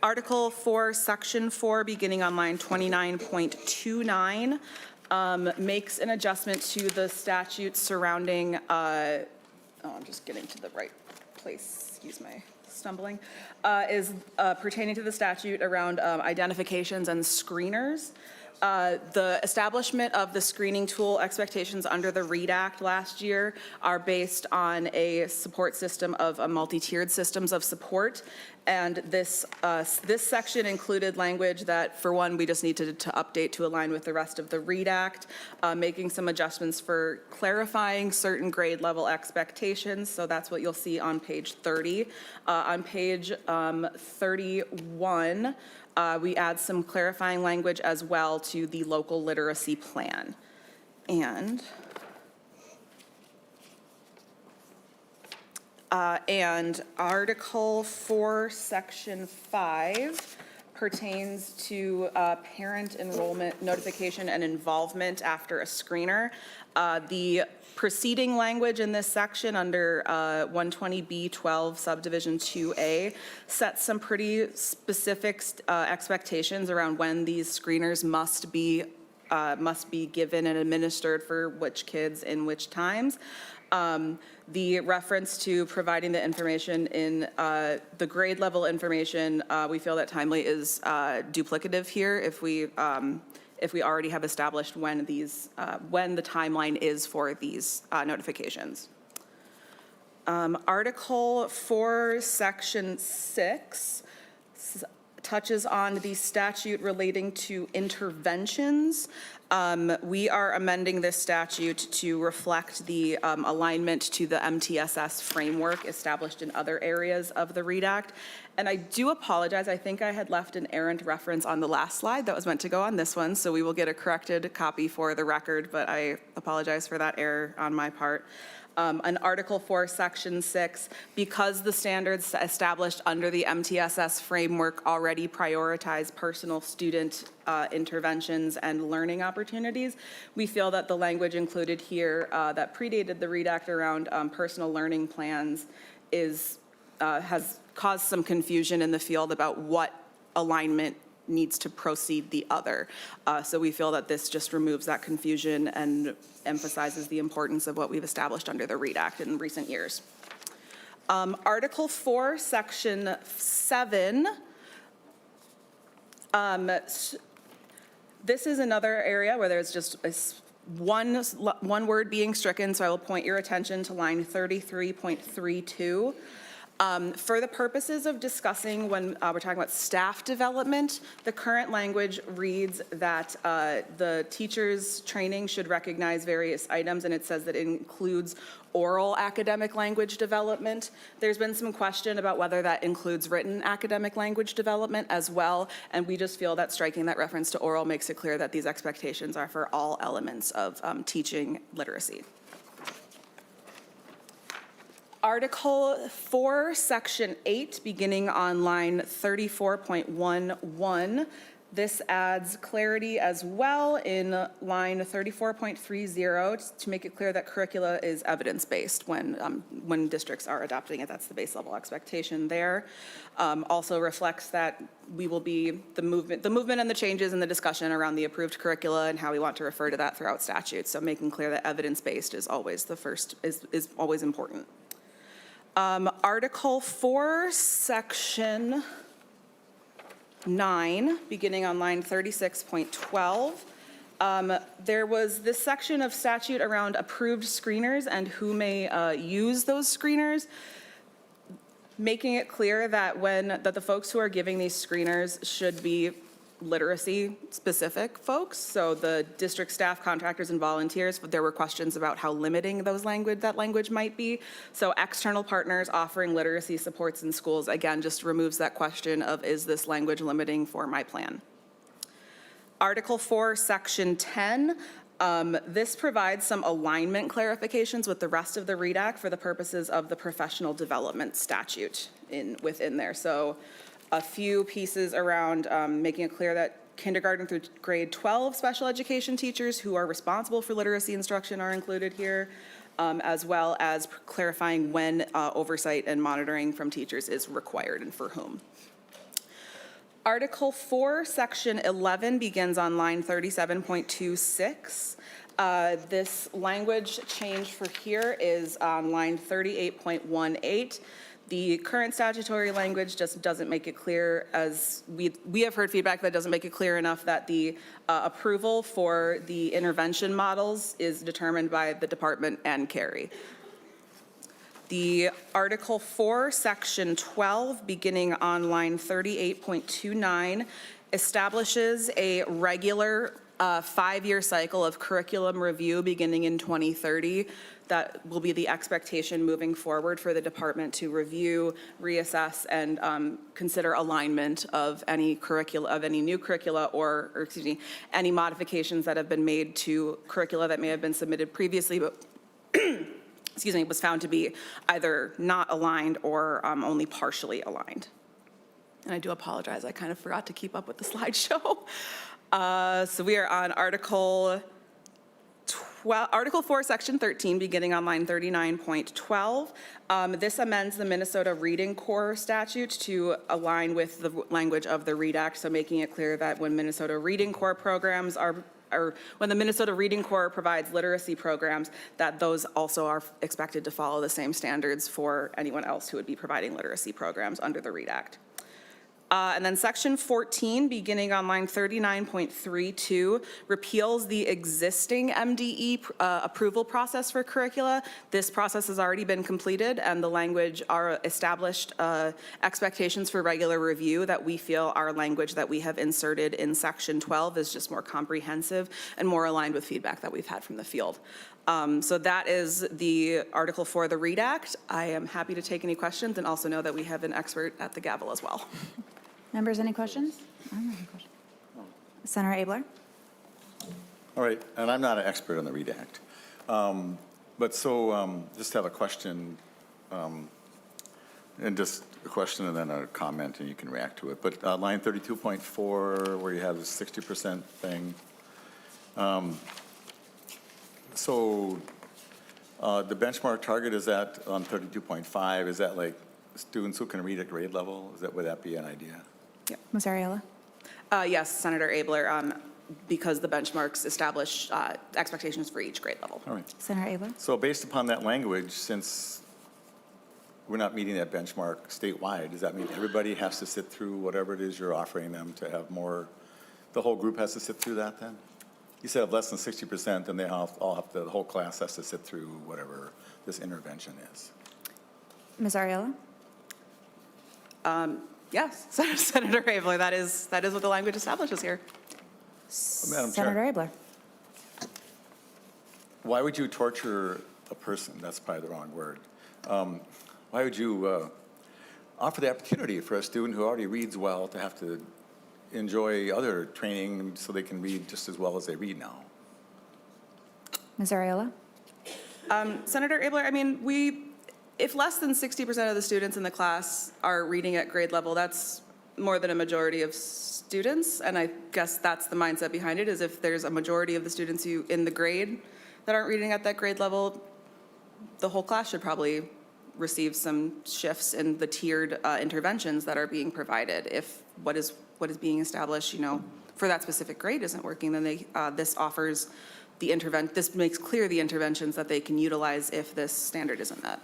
Article 4, Section 4, beginning on line 29.29, makes an adjustment to the statute surrounding, I'm just getting to the right place, excuse my stumbling, is pertaining to the statute around identifications and screeners. The establishment of the screening tool expectations under the READ Act last year are based on a support system of multi-tiered systems of support. And this section included language that, for one, we just needed to update to align with the rest of the READ Act, making some adjustments for clarifying certain grade level expectations. So that's what you'll see on page 30. On page 31, we add some clarifying language as well to the local literacy plan. And Article 4, Section 5 pertains to parent enrollment notification and involvement after a screener. The preceding language in this section under 120B12 subdivision 2A sets some pretty specific expectations around when these screeners must be given and administered for which kids in which times. The reference to providing the information in the grade level information, we feel that timely is duplicative here if we already have established when when the timeline is for these notifications. Article 4, Section 6 touches on the statute relating to interventions. We are amending this statute to reflect the alignment to the MTSS framework established in other areas of the READ Act. And I do apologize, I think I had left an errant reference on the last slide that was meant to go on this one, so we will get a corrected copy for the record, but I apologize for that error on my part. On Article 4, Section 6, because the standards established under the MTSS framework already prioritize personal student interventions and learning opportunities, we feel that the language included here that predated the READ Act around personal learning plans has caused some confusion in the field about what alignment needs to precede the other. So we feel that this just removes that confusion and emphasizes the importance of what we've established under the READ Act in recent years. Article 4, Section 7. This is another area where there's just one word being stricken, so I will point your attention to line 33.32. For the purposes of discussing when we're talking about staff development, the current language reads that the teacher's training should recognize various items, and it says that it includes oral academic language development. There's been some question about whether that includes written academic language development as well, and we just feel that striking that reference to oral makes it clear that these expectations are for all elements of teaching literacy. Article 4, Section 8, beginning on line 34.11. This adds clarity as well in line 34.30 to make it clear that curricula is evidence-based when districts are adopting it. That's the base level expectation there. Also reflects that we will be the movement and the changes in the discussion around the approved curricula and how we want to refer to that throughout statutes. So making clear that evidence-based is always is always important. Article 4, Section 9, beginning on line 36.12. There was this section of statute around approved screeners and who may use those screeners, making it clear that that the folks who are giving these screeners should be literacy specific folks. So the district staff, contractors, and volunteers, there were questions about how limiting that language might be. So external partners offering literacy supports in schools, again, just removes that question of, is this language limiting for my plan? Article 4, Section 10. This provides some alignment clarifications with the rest of the READ Act for the purposes of the professional development statute within there. So a few pieces around making it clear that kindergarten through grade 12 special education teachers who are responsible for literacy instruction are included here, as well as clarifying when oversight and monitoring from teachers is required and for whom. Article 4, Section 11 begins on line 37.26. This language change for here is on line 38.18. The current statutory language just doesn't make it clear, as we have heard feedback that doesn't make it clear enough that the approval for the intervention models is determined by the department and Carrie. The Article 4, Section 12, beginning on line 38.29, establishes a regular 5-year cycle of curriculum review beginning in 2030. That will be the expectation moving forward for the department to review, reassess, and consider alignment of any curricula, of any new curricula or excuse me, any modifications that have been made to curricula that may have been submitted previously, but excuse me, was found to be either not aligned or only partially aligned. And I do apologize, I kind of forgot to keep up with the slideshow. So we are on Article 4, Section 13, beginning on line 39.12. This amends the Minnesota Reading Corps statute to align with the language of the READ Act, so making it clear that when Minnesota Reading Corps programs are or when the Minnesota Reading Corps provides literacy programs, that those also are expected to follow the same standards for anyone else who would be providing literacy programs under the READ Act. And then Section 14, beginning on line 39.32, repeals the existing MDE approval process for curricula. This process has already been completed, and the language are established expectations for regular review that we feel our language that we have inserted in Section 12 is just more comprehensive and more aligned with feedback that we've had from the field. So that is the article for the READ Act. I am happy to take any questions and also know that we have an expert at the gavel as well. Members, any questions? I don't have any questions. Senator Abler? All right, and I'm not an expert on the READ Act. Just have a question, and just a question and then a comment, and you can react to it. But line 32.4, where you have the 60% thing. The benchmark target, is that on 32.5? Is that like students who can read at grade level? Would that be an idea? Ms. Ariella? Yes, Senator Abler, because the benchmarks establish expectations for each grade level. All right. Senator Abler? So based upon that language, since we're not meeting that benchmark statewide, does that mean everybody has to sit through whatever it is you're offering them to have more, the whole group has to sit through that then? You said of less than 60%, and they all have to, the whole class has to sit through whatever this intervention is. Ms. Ariella? Yes, Senator Abler, that is what the language establishes here. Madam Senator Chair, Abler? why would you torture a person? That's probably the wrong word. Why would you offer the opportunity for a student who already reads well to have to enjoy other training so they can read just as well as they read now? Ms. Ariella? Senator Abler, I mean, if less than 60% of the students in the class are reading at grade level, that's more than a majority of students, and I guess that's the mindset behind it, is if there's a majority of the students in the grade that aren't reading at that grade level, the whole class should probably receive some shifts in the tiered interventions that are being provided. If what is being established, for that specific grade isn't working, then this offers this makes clear the interventions that they can utilize if this standard isn't met.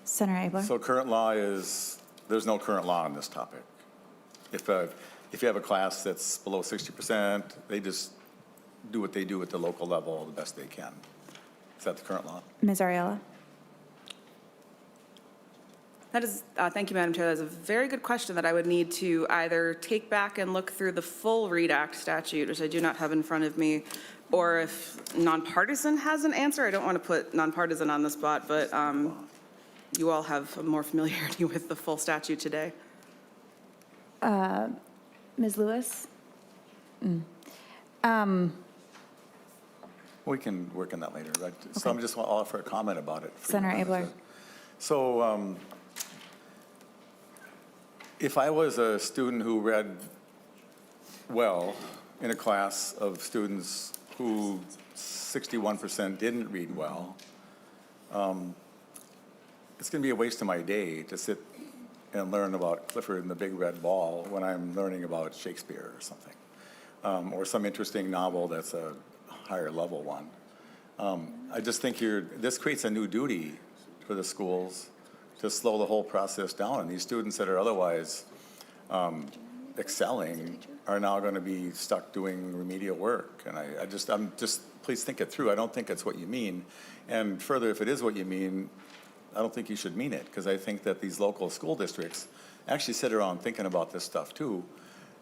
Senator Abler? So current law is, there's no current law on this topic. If you have a class that's below 60%, they just do what they do at the local level the best they can. Is that the current law? Ms. Ariella? That is, thank you, Madam Chair. That is a very good question that I would need to either take back and look through the full READ Act statute, which I do not have in front of me, or if nonpartisan has an answer. I don't want to put nonpartisan on the spot, but you all have more familiarity with the full statute today. Ms. Lewis? We can work on that later, right? So I'm just want to offer a comment about it. Senator Abler? So if I was a student who read well in a class of students who 61% didn't read well, it's going to be a waste of my day to sit and learn about Clifford and the Big Red Ball when I'm learning about Shakespeare or something, or some interesting novel that's a higher level one. I just think this creates a new duty for the schools to slow the whole process down. And these students that are otherwise excelling are now going to be stuck doing remedial work. And please think it through. I don't think it's what you mean. And further, if it is what you mean, I don't think you should mean it, because I think that these local school districts actually sit around thinking about this stuff too.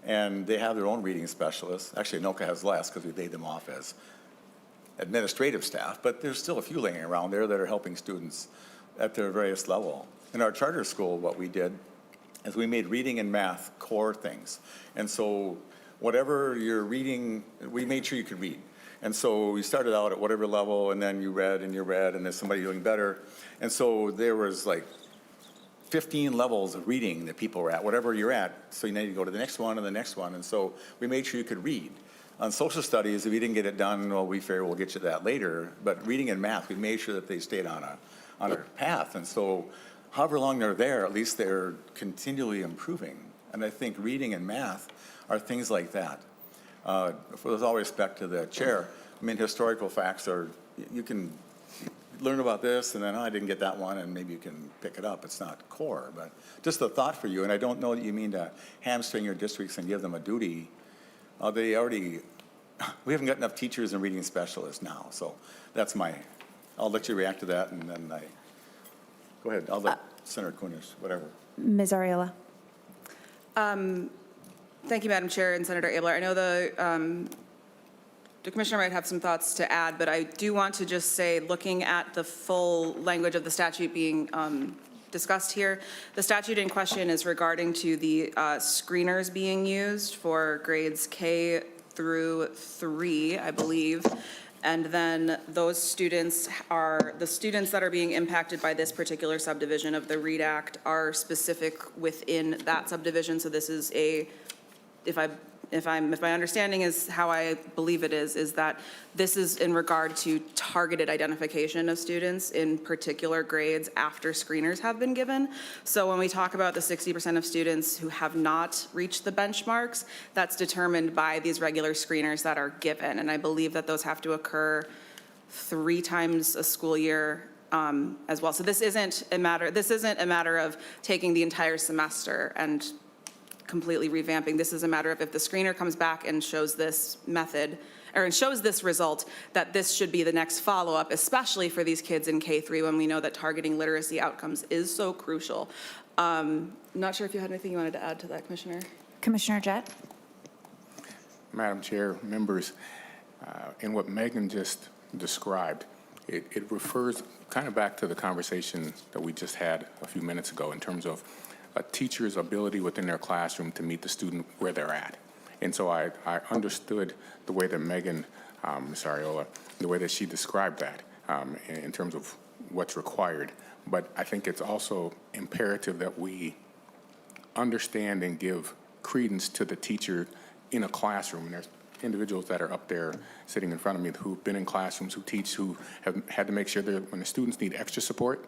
And they have their own reading specialists. Actually, Anoka has less because we laid them off as administrative staff, but there's still a few laying around there that are helping students at their various level. In our charter school, what we did is we made reading and math core things. And so whatever you're reading, we made sure you could read. And so we started out at whatever level, and then you read, and there's somebody doing better. And so there was like 15 levels of reading that people were at, whatever you're at. So you need to go to the next one and the next one. And so we made sure you could read. On social studies, if you didn't get it done, well, we figure we'll get you that later. But reading and math, we made sure that they stayed on a path. And so however long they're there, at least they're continually improving. And I think reading and math are things like that. With all respect to the chair, I mean, historical facts are, you can learn about this and then, I didn't get that one, and maybe you can pick it up. It's not core, but just a thought for you. And I don't know that you mean to hamstring your districts and give them a duty. We haven't got enough teachers and reading specialists now. So I'll let you react to that, and then go ahead. I'll let Senator Kunesh, whatever. Ms. Ariola. Thank you, Madam Chair and Senator Abler. I know the Commissioner might have some thoughts to add, but I do want to just say, looking at the full language of the statute being discussed here, the statute in question is regarding to the screeners being used for grades K through 3, I believe. And then those students are, the students that are being impacted by this particular subdivision of the READ Act are specific within that subdivision. So this is if my understanding is how I believe it is that this is in regard to targeted identification of students in particular grades after screeners have been given. So when we talk about the 60% of students who have not reached the benchmarks, that's determined by these regular screeners that are given. And I believe that those have to occur 3 times a school year as well. So this isn't a matter of taking the entire semester and completely revamping. This is a matter of, if the screener comes back and shows this method, or shows this result, that this should be the next follow-up, especially for these kids in K3 when we know that targeting literacy outcomes is so crucial. Not sure if you had anything you wanted to add to that, Commissioner. Commissioner Jett. Madam Chair, members, in what Megan just described, it refers kind of back to the conversation that we just had a few minutes ago in terms of a teacher's ability within their classroom to meet the student where they're at. And so I understood the way that Megan, Ms. Ariola, the way that she described that in terms of what's required. But I think it's also imperative that we understand and give credence to the teacher in a classroom. And there's individuals that are up there sitting in front of me who've been in classrooms, who teach, who have had to make sure that when the students need extra support,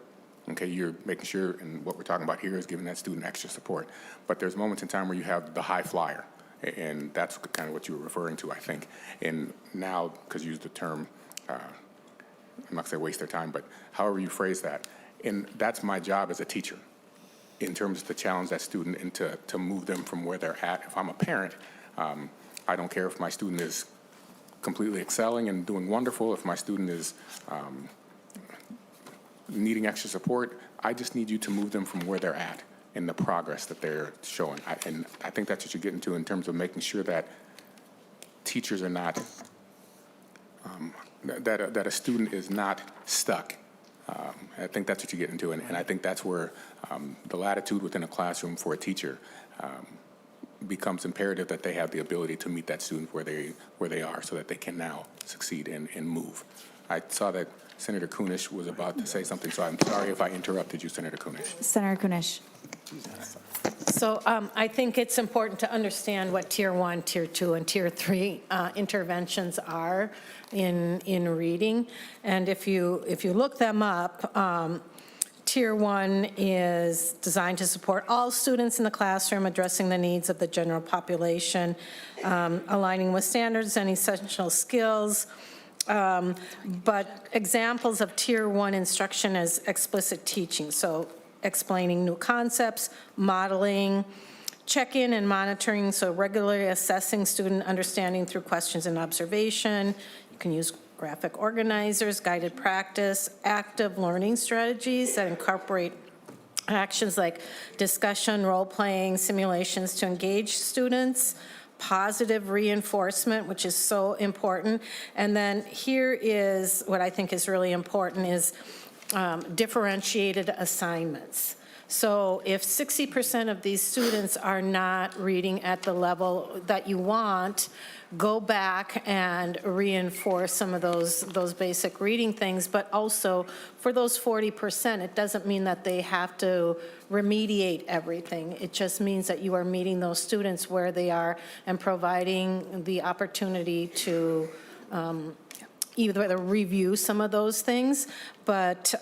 okay, you're making sure, and what we're talking about here is giving that student extra support. But there's moments in time where you have the high flyer, and that's kind of what you were referring to, I think. And now, because you used the term, I'm not going to say waste their time, but however you phrase that, and that's my job as a teacher in terms to challenge that student and to move them from where they're at. If I'm a parent, I don't care if my student is completely excelling and doing wonderful, if my student is needing extra support, I just need you to move them from where they're at and the progress that they're showing. And I think that's what you get into in terms of making sure that teachers are not, that a student is not stuck. I think that's what you get into, and I think that's where the latitude within a classroom for a teacher becomes imperative, that they have the ability to meet that student where they are so that they can now succeed and move. I saw that Senator Kunesh was about to say something, so I'm sorry if I interrupted you, Senator Kunesh. Senator Kunesh. So I think it's important to understand what Tier 1, Tier 2, and Tier 3 interventions are in reading. And if you look them up, Tier 1 is designed to support all students in the classroom, addressing the needs of the general population, aligning with standards and essential skills. But examples of Tier 1 instruction is explicit teaching, so explaining new concepts, modeling, check-in and monitoring, so regularly assessing student understanding through questions and observation. You can use graphic organizers, guided practice, active learning strategies that incorporate actions like discussion, role-playing, simulations to engage students, positive reinforcement, which is so important. And then here is what I think is really important is differentiated assignments. So if 60% of these students are not reading at the level that you want, go back and reinforce some of those basic reading things, but also for those 40%, it doesn't mean that they have to remediate everything. It just means that you are meeting those students where they are and providing the opportunity to either review some of those things, but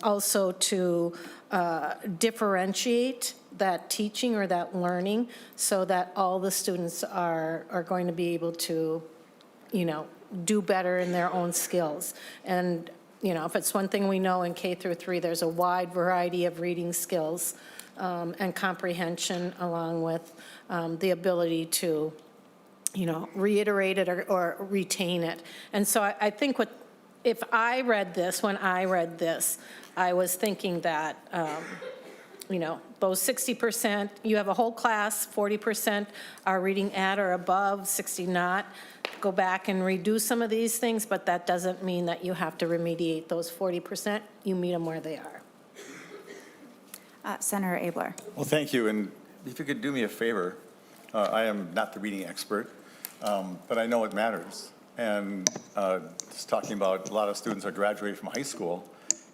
also to differentiate that teaching or that learning so that all the students are going to be able to, do better in their own skills. And, if it's one thing we know in K through 3, there's a wide variety of reading skills and comprehension along with the ability to, reiterate it or retain it. And so I think if I read this, when I read this, I was thinking that, those 60%, you have a whole class, 40% are reading at or above, 60 not. Go back and redo some of these things, but that doesn't mean that you have to remediate those 40%. You meet them where they are. Senator Abler. Well, thank you. And if you could do me a favor, I am not the reading expert, but I know it matters. And just talking about a lot of students are graduating from high school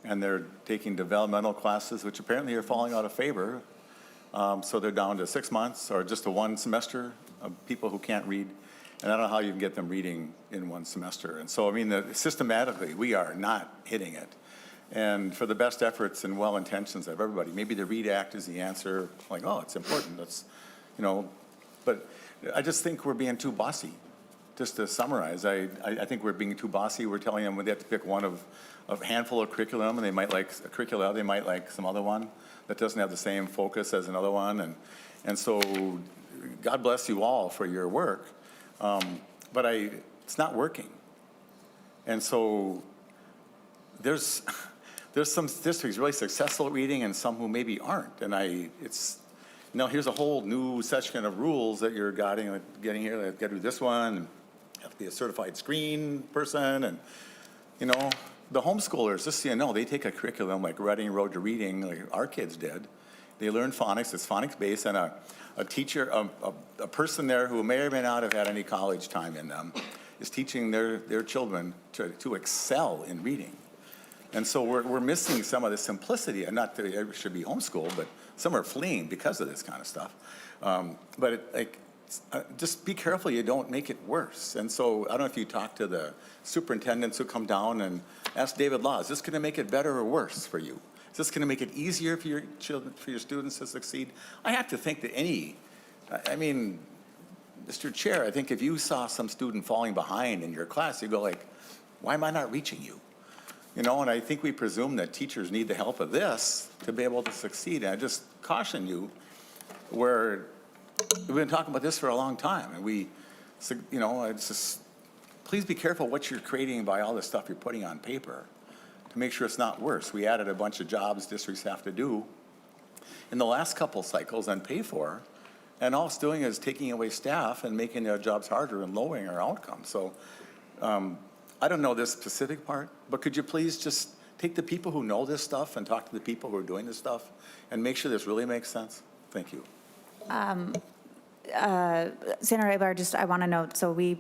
and they're taking developmental classes, which apparently are falling out of favor. So they're down to 6 months or just a one semester of people who can't read. And I don't know how you can get them reading in one semester. And so, systematically, we are not hitting it. And for the best efforts and well intentions of everybody, maybe the READ Act is the answer, like, oh, it's important, that's, but I just think we're being too bossy. Just to summarize, I think we're being too bossy. We're telling them they have to pick one of a handful of curriculum, and they might like a curricula, they might like some other one that doesn't have the same focus as another one. And so God bless you all for your work, but it's not working. And so there's some districts really successful at reading and some who maybe aren't. And here's a whole new section of rules that you're getting here. They've got to do this one, and have to be a certified screen person. And, the homeschoolers, just so you know, they take a curriculum like Reading Road to Reading, like our kids did. They learn phonics, it's phonics based, and a teacher, a person there who may or may not have had any college time in them is teaching their children to excel in reading. And so we're missing some of the simplicity, and not that it should be homeschooled, but some are fleeing because of this kind of stuff. Just be careful you don't make it worse. And so I don't know if you talk to the superintendents who come down and ask David Law, is this going to make it better or worse for you? Is this going to make it easier for your children, for your students to succeed? I have to think that Mr. Chair, I think if you saw some student falling behind in your class, you'd go like, why am I not reaching you? And I think we presume that teachers need the help of this to be able to succeed. And I just caution you, where we've been talking about this for a long time, and it's just, please be careful what you're creating by all the stuff you're putting on paper to make sure it's not worse. We added a bunch of jobs districts have to do in the last couple cycles and pay for, and all it's doing is taking away staff and making their jobs harder and lowering our outcomes. So I don't know this specific part, but could you please just take the people who know this stuff and talk to the people who are doing this stuff and make sure this really makes sense? Thank you. Senator Abler, I want to note, so we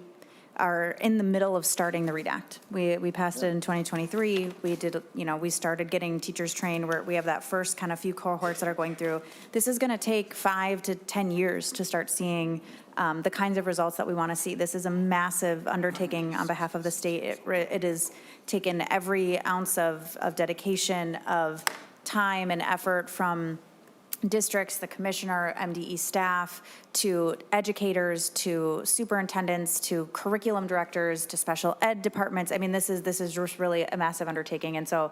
are in the middle of starting the READ Act. We passed it in 2023. We started getting teachers trained where we have that first kind of few cohorts that are going through. This is going to take 5 to 10 years to start seeing the kinds of results that we want to see. This is a massive undertaking on behalf of the state. It has taken every ounce of dedication, of time and effort from districts, the commissioner, MDE staff, to educators, to superintendents, to curriculum directors, to special ed departments. I mean, this is just really a massive undertaking. And so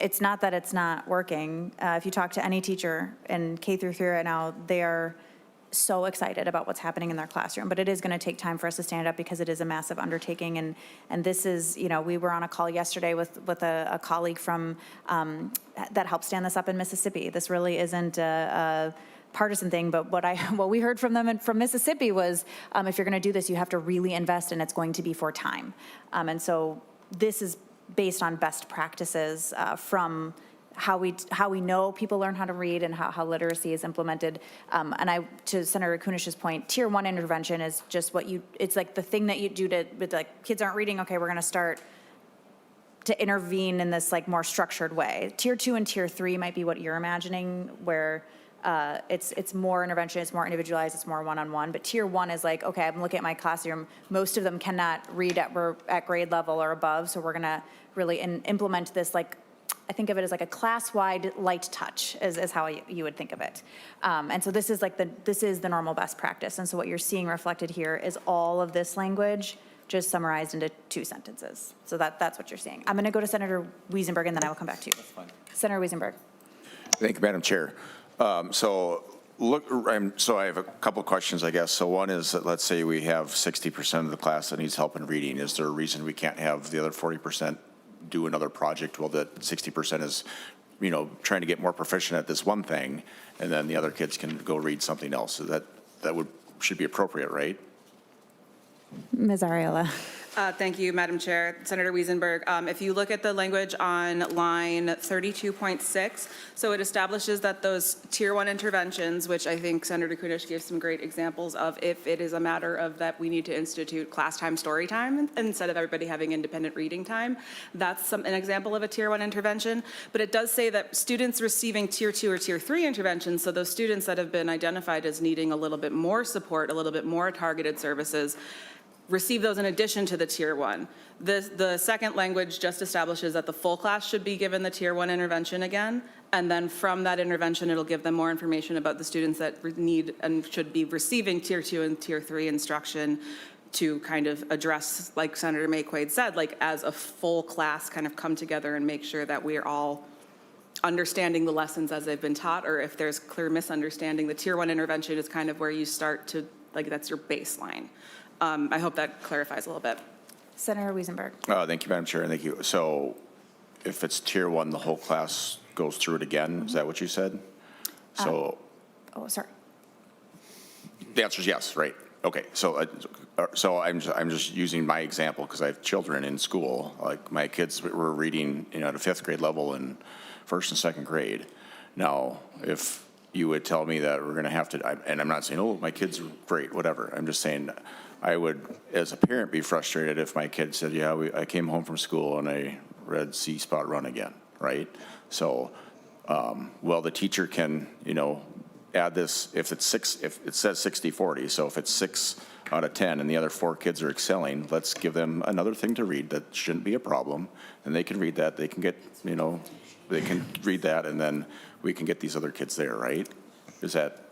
it's not that it's not working. If you talk to any teacher in K through 3 right now, they are so excited about what's happening in their classroom, but it is going to take time for us to stand up because it is a massive undertaking. And this is, you know, we were on a call yesterday with a colleague from that helped stand this up in Mississippi. This really isn't a partisan thing, but what we heard from them and from Mississippi was, if you're going to do this, you have to really invest, and it's going to be for time. And so this is based on best practices from how we know people learn how to read and how literacy is implemented. And to Senator Kunish's point, tier 1 intervention is just it's like the thing that you do with like kids aren't reading, okay, we're gonna start to intervene in this like more structured way. Tier 2 and tier 3 might be what you're imagining, where it's more intervention, it's more individualized, it's more one-on-one. But tier 1 is like, okay, I'm looking at my classroom, most of them cannot read at grade level or above, so we're gonna really implement this, like, I think of it as like a class-wide light touch is how you would think of it. And so this is the normal best practice. And so what you're seeing reflected here is all of this language just summarized into 2 sentences. So that's what you're seeing. I'm gonna go to Senator Wiesenberg and then I will come back to you. That's fine. Senator Wiesenberg. Thank you, Madam Chair. So I have a couple of questions, I guess. So one is that let's say we have 60% of the class that needs help in reading. Is there a reason we can't have the other 40% do another project? Well, that 60% is, you know, trying to get more proficient at this one thing, and then the other kids can go read something else. So that should be appropriate, right? Ms. Ariola. Thank you, Madam Chair. Senator Wiesenberg, if you look at the language on line 32.6, so it establishes that those tier 1 interventions, which I think Senator Kunish gave some great examples of, if it is a matter of that we need to institute class time, story time, instead of everybody having independent reading time, that's an example of a tier 1 intervention. But it does say that students receiving tier 2 or tier 3 interventions, so those students that have been identified as needing a little bit more support, a little bit more targeted services, receive those in addition to the tier 1. The second language just establishes that the full class should be given the tier 1 intervention again, and then from that intervention, it'll give them more information about the students that need and should be receiving tier 2 and tier 3 instruction to kind of address, like Senator Maye Quade said, like as a full class kind of come together and make sure that we are all understanding the lessons as they've been taught, or if there's clear misunderstanding, the tier 1 intervention is kind of where you start to, like, that's your baseline. I hope that clarifies a little bit. Senator Wiesenberg. Thank you, Madam Chair, and thank you. So if it's tier 1, the whole class goes through it again? Is that what you said? So. Oh, sorry. The answer is yes, right? Okay, so I'm just using my example because I have children in school. Like my kids were reading, you know, at a 5th grade level in 1st and 2nd grade. Now, if you would tell me that we're going to have to, and I'm not saying, oh, my kids are great, whatever. I'm just saying I would, as a parent, be frustrated if my kid said, yeah, I came home from school and I read See Spot Run again, right? So, well, the teacher can, you know, add this, if it says 60-40, so if it's 6 out of 10 and the other 4 kids are excelling, let's give them another thing to read that shouldn't be a problem, and they can read that, they can get, you know, they can read that, and then we can get these other kids there, right? Is that?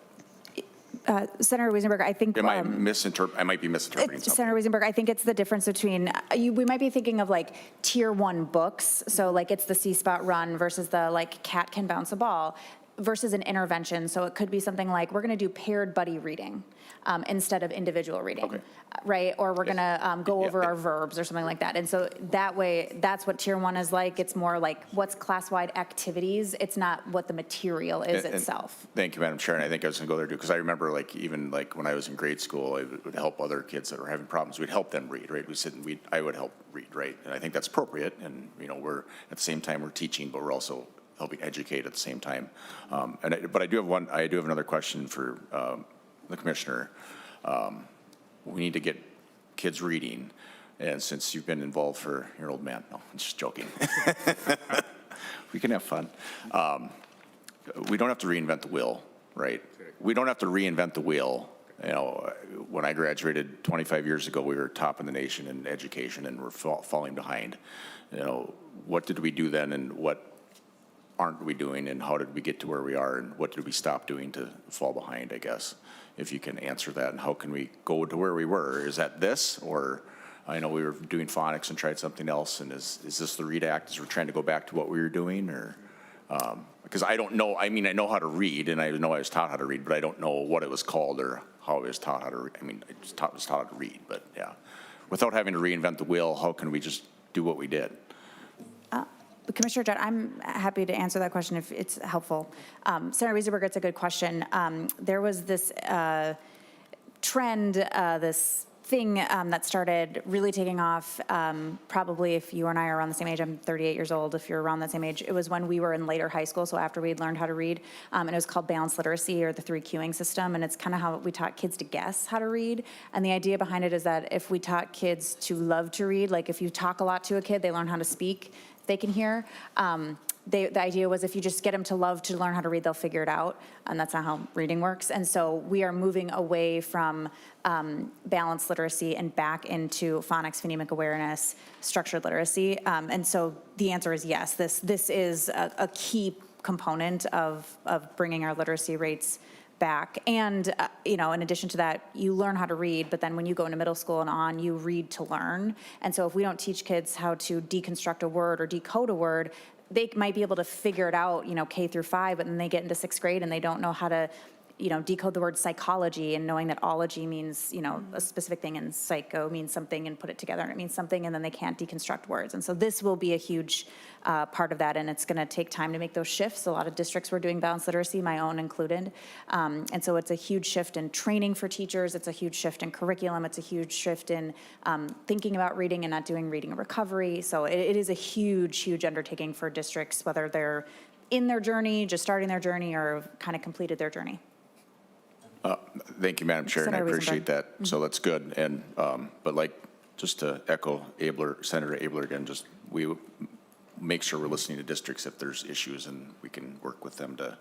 Senator Wiesenberg, I think. I might be misinterpreting something. Senator Wiesenberg, I think it's the difference between, we might be thinking of like tier 1 books. So like it's the See Spot Run versus the like Cat Can Bounce a Ball versus an intervention. So it could be something like, we're going to do paired buddy reading instead of individual reading. Okay. Right? Or we're going to go over our verbs or something like that. And so that way, that's what tier 1 is like. It's more like what's class-wide activities. It's not what the material is itself. Thank you, Madam Chair. And I think I was going to go there too, because I remember like even like when I was in grade school, I would help other kids that were having problems. We'd help them read, right? I would help read, right? And I think that's appropriate. And, you know, we're at the same time we're teaching, but we're also helping educate at the same time. But I do have another question for the commissioner. We need to get kids reading, and since you've been involved for, you're an old man. No, I'm just joking. We can have fun. We don't have to reinvent the wheel, right? We don't have to reinvent the wheel. You know, when I graduated 25 years ago, we were top in the nation in education, and we're falling behind. You know, what did we do then, and what aren't we doing, and how did we get to where we are, and what did we stop doing to fall behind, I guess, if you can answer that, and how can we go to where we were? Is that this, or I know we were doing phonics and tried something else, and is this the READ Act? Is we're trying to go back to what we were doing, or? Because I don't know, I mean, I know how to read, and I know I was taught how to read, but I don't know what it was called or how I was taught how to read. I mean, I was taught how to read, but yeah. Without having to reinvent the wheel, how can we just do what we did? Commissioner Jett, I'm happy to answer that question if it's helpful. Senator Riesenberg, it's a good question. There was this trend, this thing that started really taking off, probably if you and I are around the same age, I'm 38 years old, if you're around that same age, it was when we were in later high school, so after we'd learned how to read, and it was called balanced literacy, or the 3 cueing system, and it's kind of how we taught kids to guess how to read. And the idea behind it is that if we taught kids to love to read, like if you talk a lot to a kid, they learn how to speak, they can hear. The idea was if you just get them to love to learn how to read, they'll figure it out, and that's not how reading works. And so we are moving away from balanced literacy and back into phonics, phonemic awareness, structured literacy. And so the answer is yes. This is a key component of bringing our literacy rates back. And, in addition to that, you learn how to read, but then when you go into middle school and on, you read to learn. And so if we don't teach kids how to deconstruct a word or decode a word, they might be able to figure it out, K through 5, but then they get into 6th grade and they don't know how to, decode the word psychology, and knowing that ology means, a specific thing, and psycho means something, and put it together and it means something, and then they can't deconstruct words. And so this will be a huge part of that, and it's going to take time to make those shifts. A lot of districts were doing balanced literacy, my own included. And so it's a huge shift in training for teachers. It's a huge shift in curriculum. It's a huge shift in thinking about reading and not doing reading recovery. So it is a huge, huge undertaking for districts, whether they're in their journey, just starting their journey, or kind of completed their journey. Thank you, Madam Chair, and I Senator appreciate that. So that's good. And but just to echo Senator Abler again, just we make sure we're listening to districts if there's issues, and we can work with them to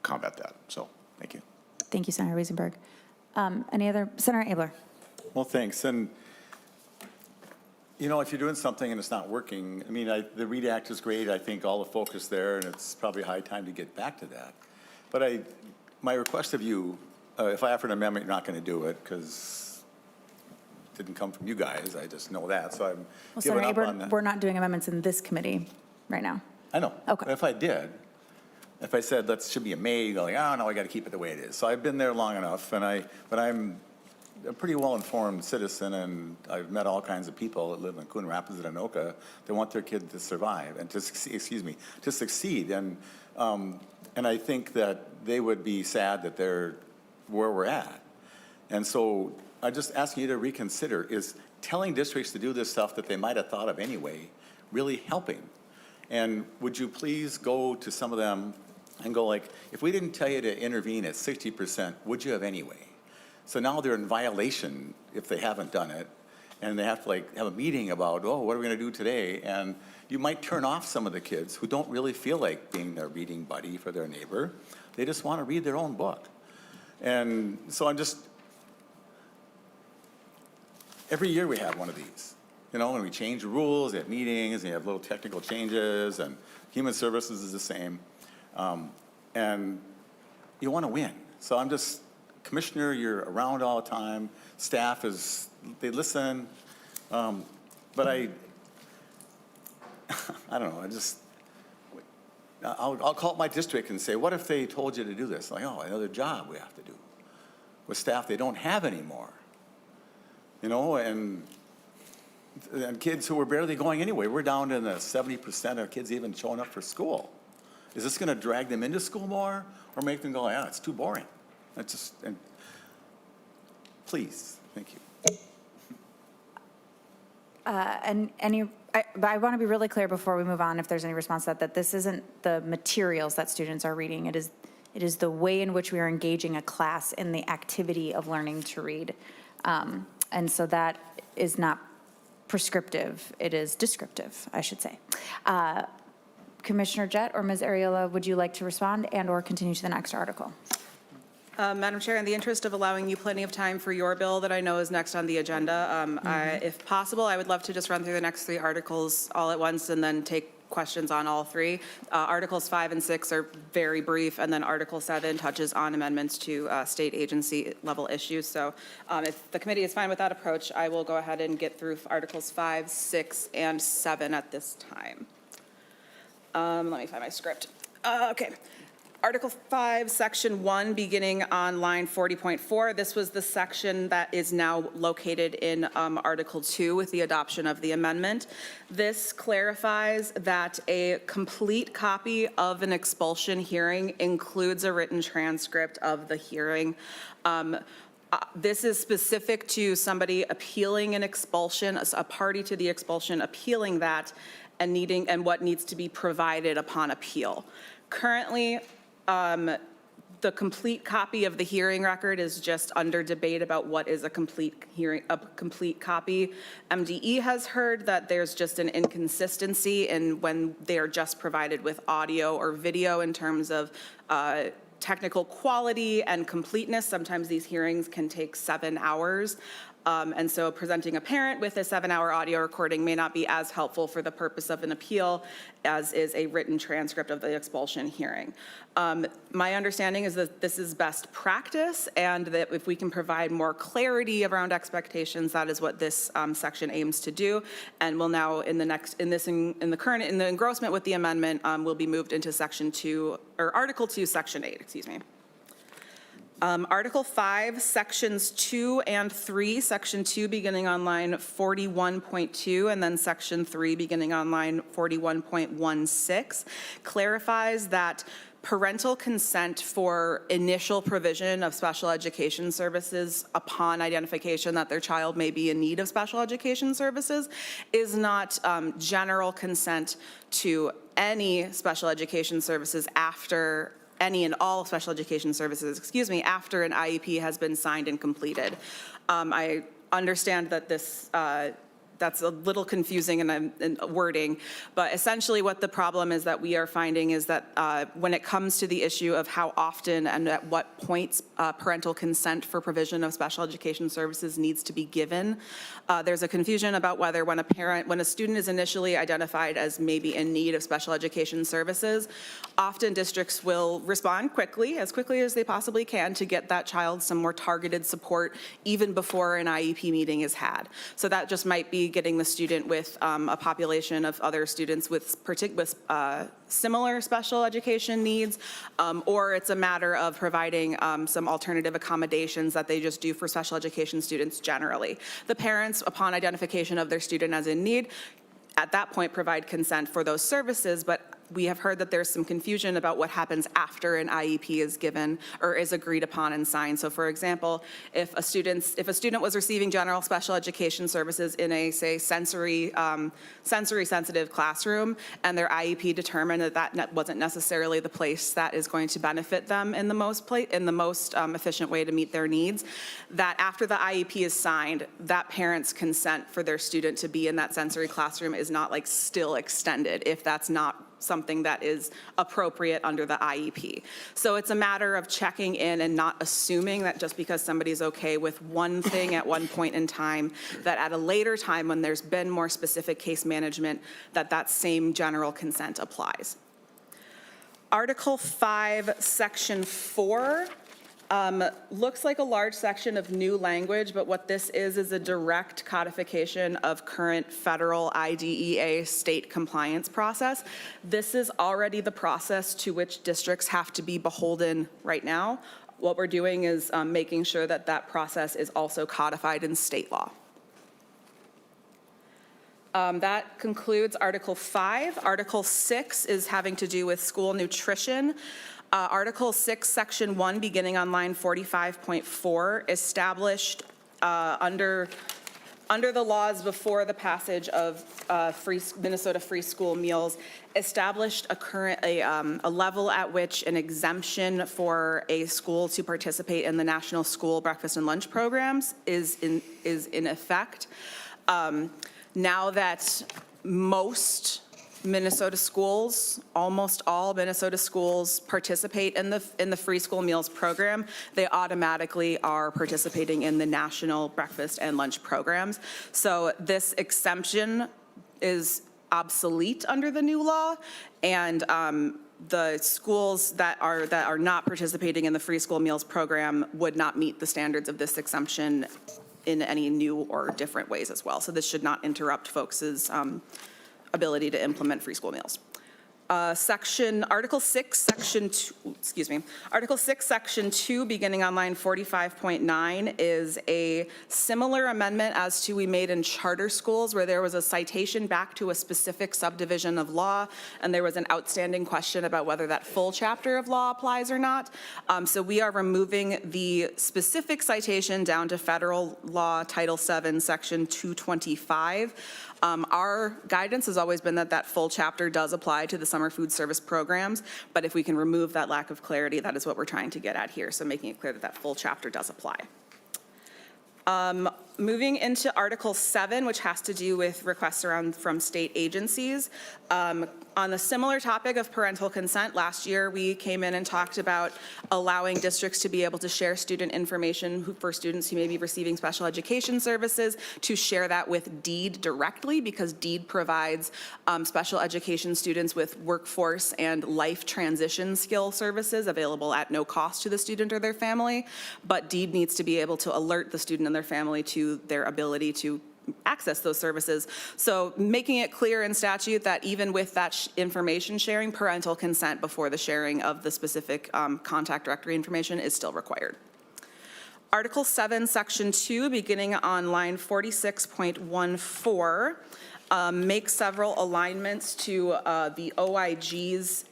combat that. So thank you. Thank you, Senator Riesenberg. Any other? Senator Abler. Well, thanks. And, if you're doing something and it's not working, I mean, the READ Act is great. I think all the focus there, and it's probably high time to get back to that. But my request of you, if I offer an amendment, you're not going to do it because it didn't come from you guys. I just know that. So I'm giving up on that. We're not doing amendments in this committee right now. I know. Okay. But if I did, if I said that should be a May, you're like, oh, no, I got to keep it the way it is. So I've been there long enough, but I'm a pretty well-informed citizen, and I've met all kinds of people that live in Coon Rapids and Anoka that want their kid to survive and to succeed. And I think that they would be sad that they're where we're at. And so I just ask you to reconsider, is telling districts to do this stuff that they might have thought of anyway really helping? And would you please go to some of them and go like, if we didn't tell you to intervene at 60%, would you have anyway? So now they're in violation if they haven't done it, and they have to have a meeting about, oh, what are we going to do today? And you might turn off some of the kids who don't really feel like being their reading buddy for their neighbor. They just want to read their own book. And so every year we have one of these, and we change the rules, they have meetings, and you have little technical changes, and human services is the same. And you want to win. So Commissioner, you're around all the time. Staff they listen. But I don't know, I'll call up my district and say, what if they told you to do this? Like, oh, another job we have to do with staff they don't have anymore. And kids who are barely going anyway. We're down to the 70% of kids even showing up for school. Is this going to drag them into school more, or make them go, yeah, it's too boring? Please, thank you. I want to be really clear before we move on, if there's any response to that this isn't the materials that students are reading. It is the way in which we are engaging a class in the activity of learning to read. And so that is not prescriptive. It is descriptive, I should say. Commissioner Jett or Ms. Ariola, would you like to respond and or continue to the next article? Madam Chair, in the interest of allowing you plenty of time for your bill that I know is next on the agenda, if possible, I would love to just run through the next 3 articles all at once and then take questions on all three. Articles 5 and 6 are very brief, and then Article 7 touches on amendments to state agency level issues. So if the committee is fine with that approach, I will go ahead and get through Articles 5, 6, and 7 at this time. Let me find my script. Okay. Article 5, Section 1, beginning on line 40.4. This was the section that is now located in Article 2 with the adoption of the amendment. This clarifies that a complete copy of an expulsion hearing includes a written transcript of the hearing. This is specific to somebody appealing an expulsion, a party to the expulsion appealing that and what needs to be provided upon appeal. Currently, the complete copy of the hearing record is just under debate about what is a complete copy. MDE has heard that there's just an inconsistency in when they are just provided with audio or video in terms of technical quality and completeness. Sometimes these hearings can take 7 hours. And so presenting a parent with a 7-hour audio recording may not be as helpful for the purpose of an appeal as is a written transcript of the expulsion hearing. My understanding is that this is best practice, and that if we can provide more clarity around expectations, that is what this section aims to do. And will now in the engrossment with the amendment will be moved into Section 2 or Article 2, Section 8. Excuse me. Article 5, Sections 2 and 3, Section 2 beginning on line 41.2, and then Section 3 beginning on line 41.16, clarifies that parental consent for initial provision of special education services upon identification that their child may be in need of special education services is not general consent to any special education services after any and all special education services, after an IEP has been signed and completed. I understand that this that's a little confusing in wording, but essentially what the problem is that we are finding is that when it comes to the issue of how often and at what points parental consent for provision of special education services needs to be given, there's a confusion about whether when a student is initially identified as maybe in need of special education services, often districts will respond quickly as they possibly can to get that child some more targeted support even before an IEP meeting is had. So that just might be getting the student with a population of other students with similar special education needs, or it's a matter of providing some alternative accommodations that they just do for special education students generally. The parents, upon identification of their student as in need, at that point provide consent for those services, but we have heard that there's some confusion about what happens after an IEP is given or is agreed upon and signed. So for example, if a student was receiving general special education services in a, say, sensory sensitive classroom, and their IEP determined that that wasn't necessarily the place that is going to benefit them in the most efficient way to meet their needs, that after the IEP is signed, that parent's consent for their student to be in that sensory classroom is not like still extended if that's not something that is appropriate under the IEP. So it's a matter of checking in and not assuming that just because somebody's okay with one thing at one point in time, that at a later time when there's been more specific case management, that same general consent applies. Article 5, Section 4 looks like a large section of new language, but what this is a direct codification of current federal IDEA state compliance process. This is already the process to which districts have to be beholden right now. What we're doing is making sure that that process is also codified in state law. That concludes Article 5. Article 6 is having to do with school nutrition. Article 6, Section 1, beginning on line 45.4, established under the laws before the passage of Minnesota free school meals, established a level at which an exemption for a school to participate in the national school breakfast and lunch programs is in effect. Now that most Minnesota schools, almost all Minnesota schools participate in the free school meals program, they automatically are participating in the national breakfast and lunch programs. So this exemption is obsolete under the new law, and the schools that are not participating in the free school meals program would not meet the standards of this exemption in any new or different ways as well. So this should not interrupt folks' ability to implement free school meals. Article 6, Section 2, Article 6, Section 2, beginning on line 45.9, is a similar amendment as to we made in charter schools, where there was a citation back to a specific subdivision of law, and there was an outstanding question about whether that full chapter of law applies or not. So we are removing the specific citation down to federal law, Title 7, Section 225. Our guidance has always been that that full chapter does apply to the summer food service programs, but if we can remove that lack of clarity, that is what we're trying to get at here, so making it clear that that full chapter does apply. Moving into Article 7, which has to do with requests from state agencies. On the similar topic of parental consent, last year we came in and talked about allowing districts to be able to share student information for students who may be receiving special education services, to share that with DEED directly, because DEED provides special education students with workforce and life transition skill services available at no cost to the student or their family. But DEED needs to be able to alert the student and their family to their ability to access those services. So making it clear in statute that even with that information sharing, parental consent before the sharing of the specific contact directory information is still required. Article 7, Section 2, beginning on line 46.14, makes several alignments to the OIG's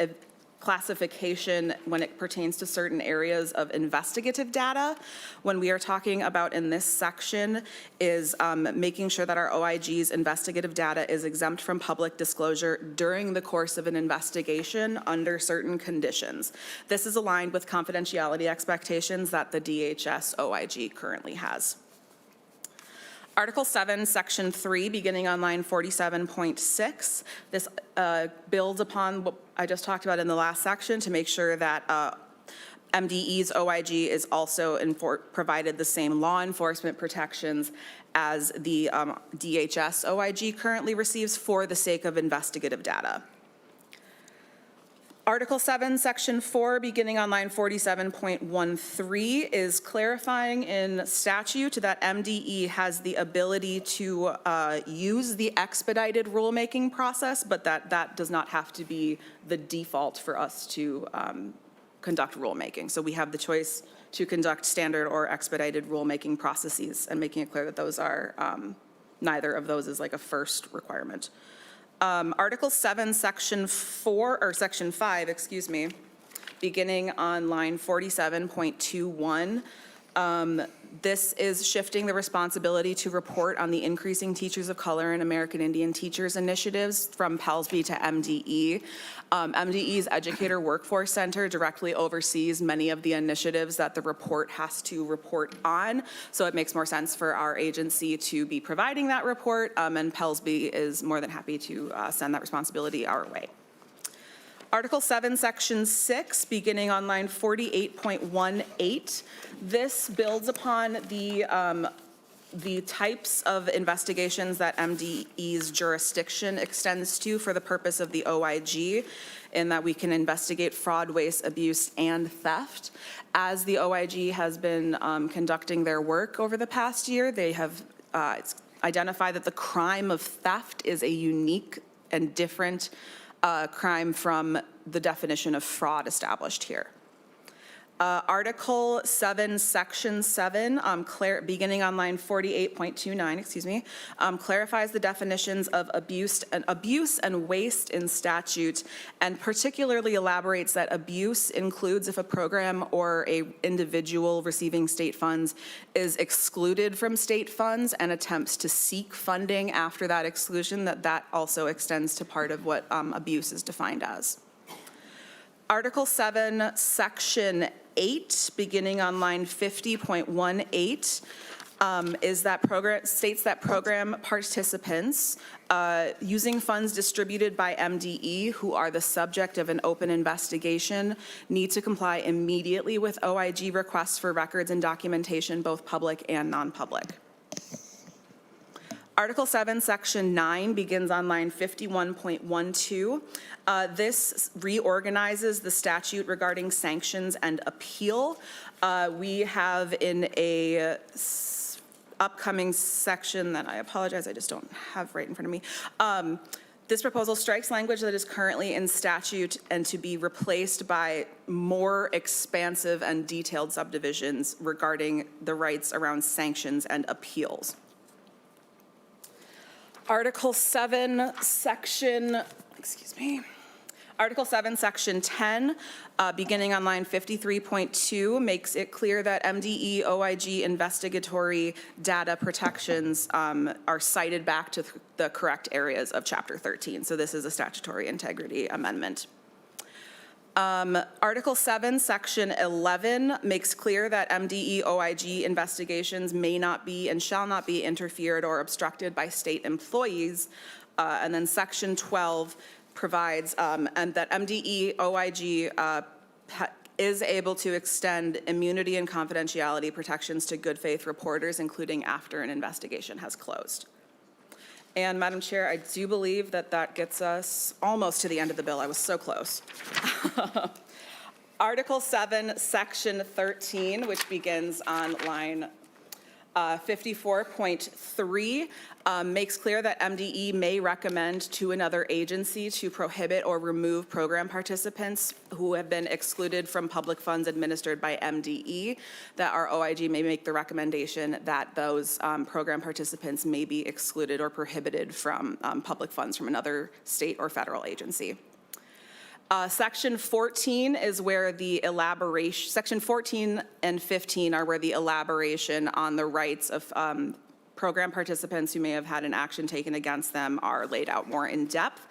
classification when it pertains to certain areas of investigative data. When we are talking about in this section is making sure that our OIG's investigative data is exempt from public disclosure during the course of an investigation under certain conditions. This is aligned with confidentiality expectations that the DHS OIG currently has. Article 7, Section 3, beginning on line 47.6. This builds upon what I just talked about in the last section to make sure that MDE's OIG is also provided the same law enforcement protections as the DHS OIG currently receives for the sake of investigative data. Article 7, Section 4, beginning on line 47.13, is clarifying in statute that MDE has the ability to use the expedited rulemaking process, but that does not have to be the default for us to conduct rulemaking. So we have the choice to conduct standard or expedited rulemaking processes, and making it clear that those are, neither of those is like a first requirement. Article 7, Section 4, or Section 5, excuse me, beginning on line 47.21. This is shifting the responsibility to report on the increasing Teachers of Color and American Indian Teachers initiatives from PELSB to MDE. MDE's Educator Workforce Center directly oversees many of the initiatives that the report has to report on, so it makes more sense for our agency to be providing that report, and PELSB is more than happy to send that responsibility our way. Article 7, Section 6, beginning on line 48.18. This builds upon the types of investigations that MDE's jurisdiction extends to for the purpose of the OIG, in that we can investigate fraud, waste, abuse, and theft. As the OIG has been conducting their work over the past year, they have identified that the crime of theft is a unique and different crime from the definition of fraud established here. Article 7, Section 7, beginning on line 48.29, clarifies the definitions of abuse and waste in statute, and particularly elaborates that abuse includes if a program or a individual receiving state funds is excluded from state funds and attempts to seek funding after that exclusion, that also extends to part of what abuse is defined as. Article 7, Section 8, beginning on line 50.18, states that program participants using funds distributed by MDE who are the subject of an open investigation need to comply immediately with OIG requests for records and documentation, both public and non-public. Article 7, Section 9 begins on line 51.12. This reorganizes the statute regarding sanctions and appeal. We have in a upcoming section that I apologize, I just don't have right in front of me. This proposal strikes language that is currently in statute and to be replaced by more expansive and detailed subdivisions regarding the rights around sanctions and appeals. Article 7, Section, Article 7, Section 10, beginning on line 53.2, makes it clear that MDE OIG investigatory data protections are cited back to the correct areas of Chapter 13. So this is a statutory integrity amendment. Article 7, Section 11 makes clear that MDE OIG investigations may not be and shall not be interfered or obstructed by state employees. And then Section 12 provides and that MDE OIG is able to extend immunity and confidentiality protections to good faith reporters, including after an investigation has closed. And Madam Chair, I do believe that that gets us almost to the end of the bill. I was so close. Article 7, Section 13, which begins on line 54.3, makes clear that MDE may recommend to another agency to prohibit or remove program participants who have been excluded from public funds administered by MDE, that our OIG may make the recommendation that those program participants may be excluded or prohibited from public funds from another state or federal agency. Section 14 is where the elaboration, Section 14 and 15 are where the elaboration on the rights of program participants who may have had an action taken against them are laid out more in depth.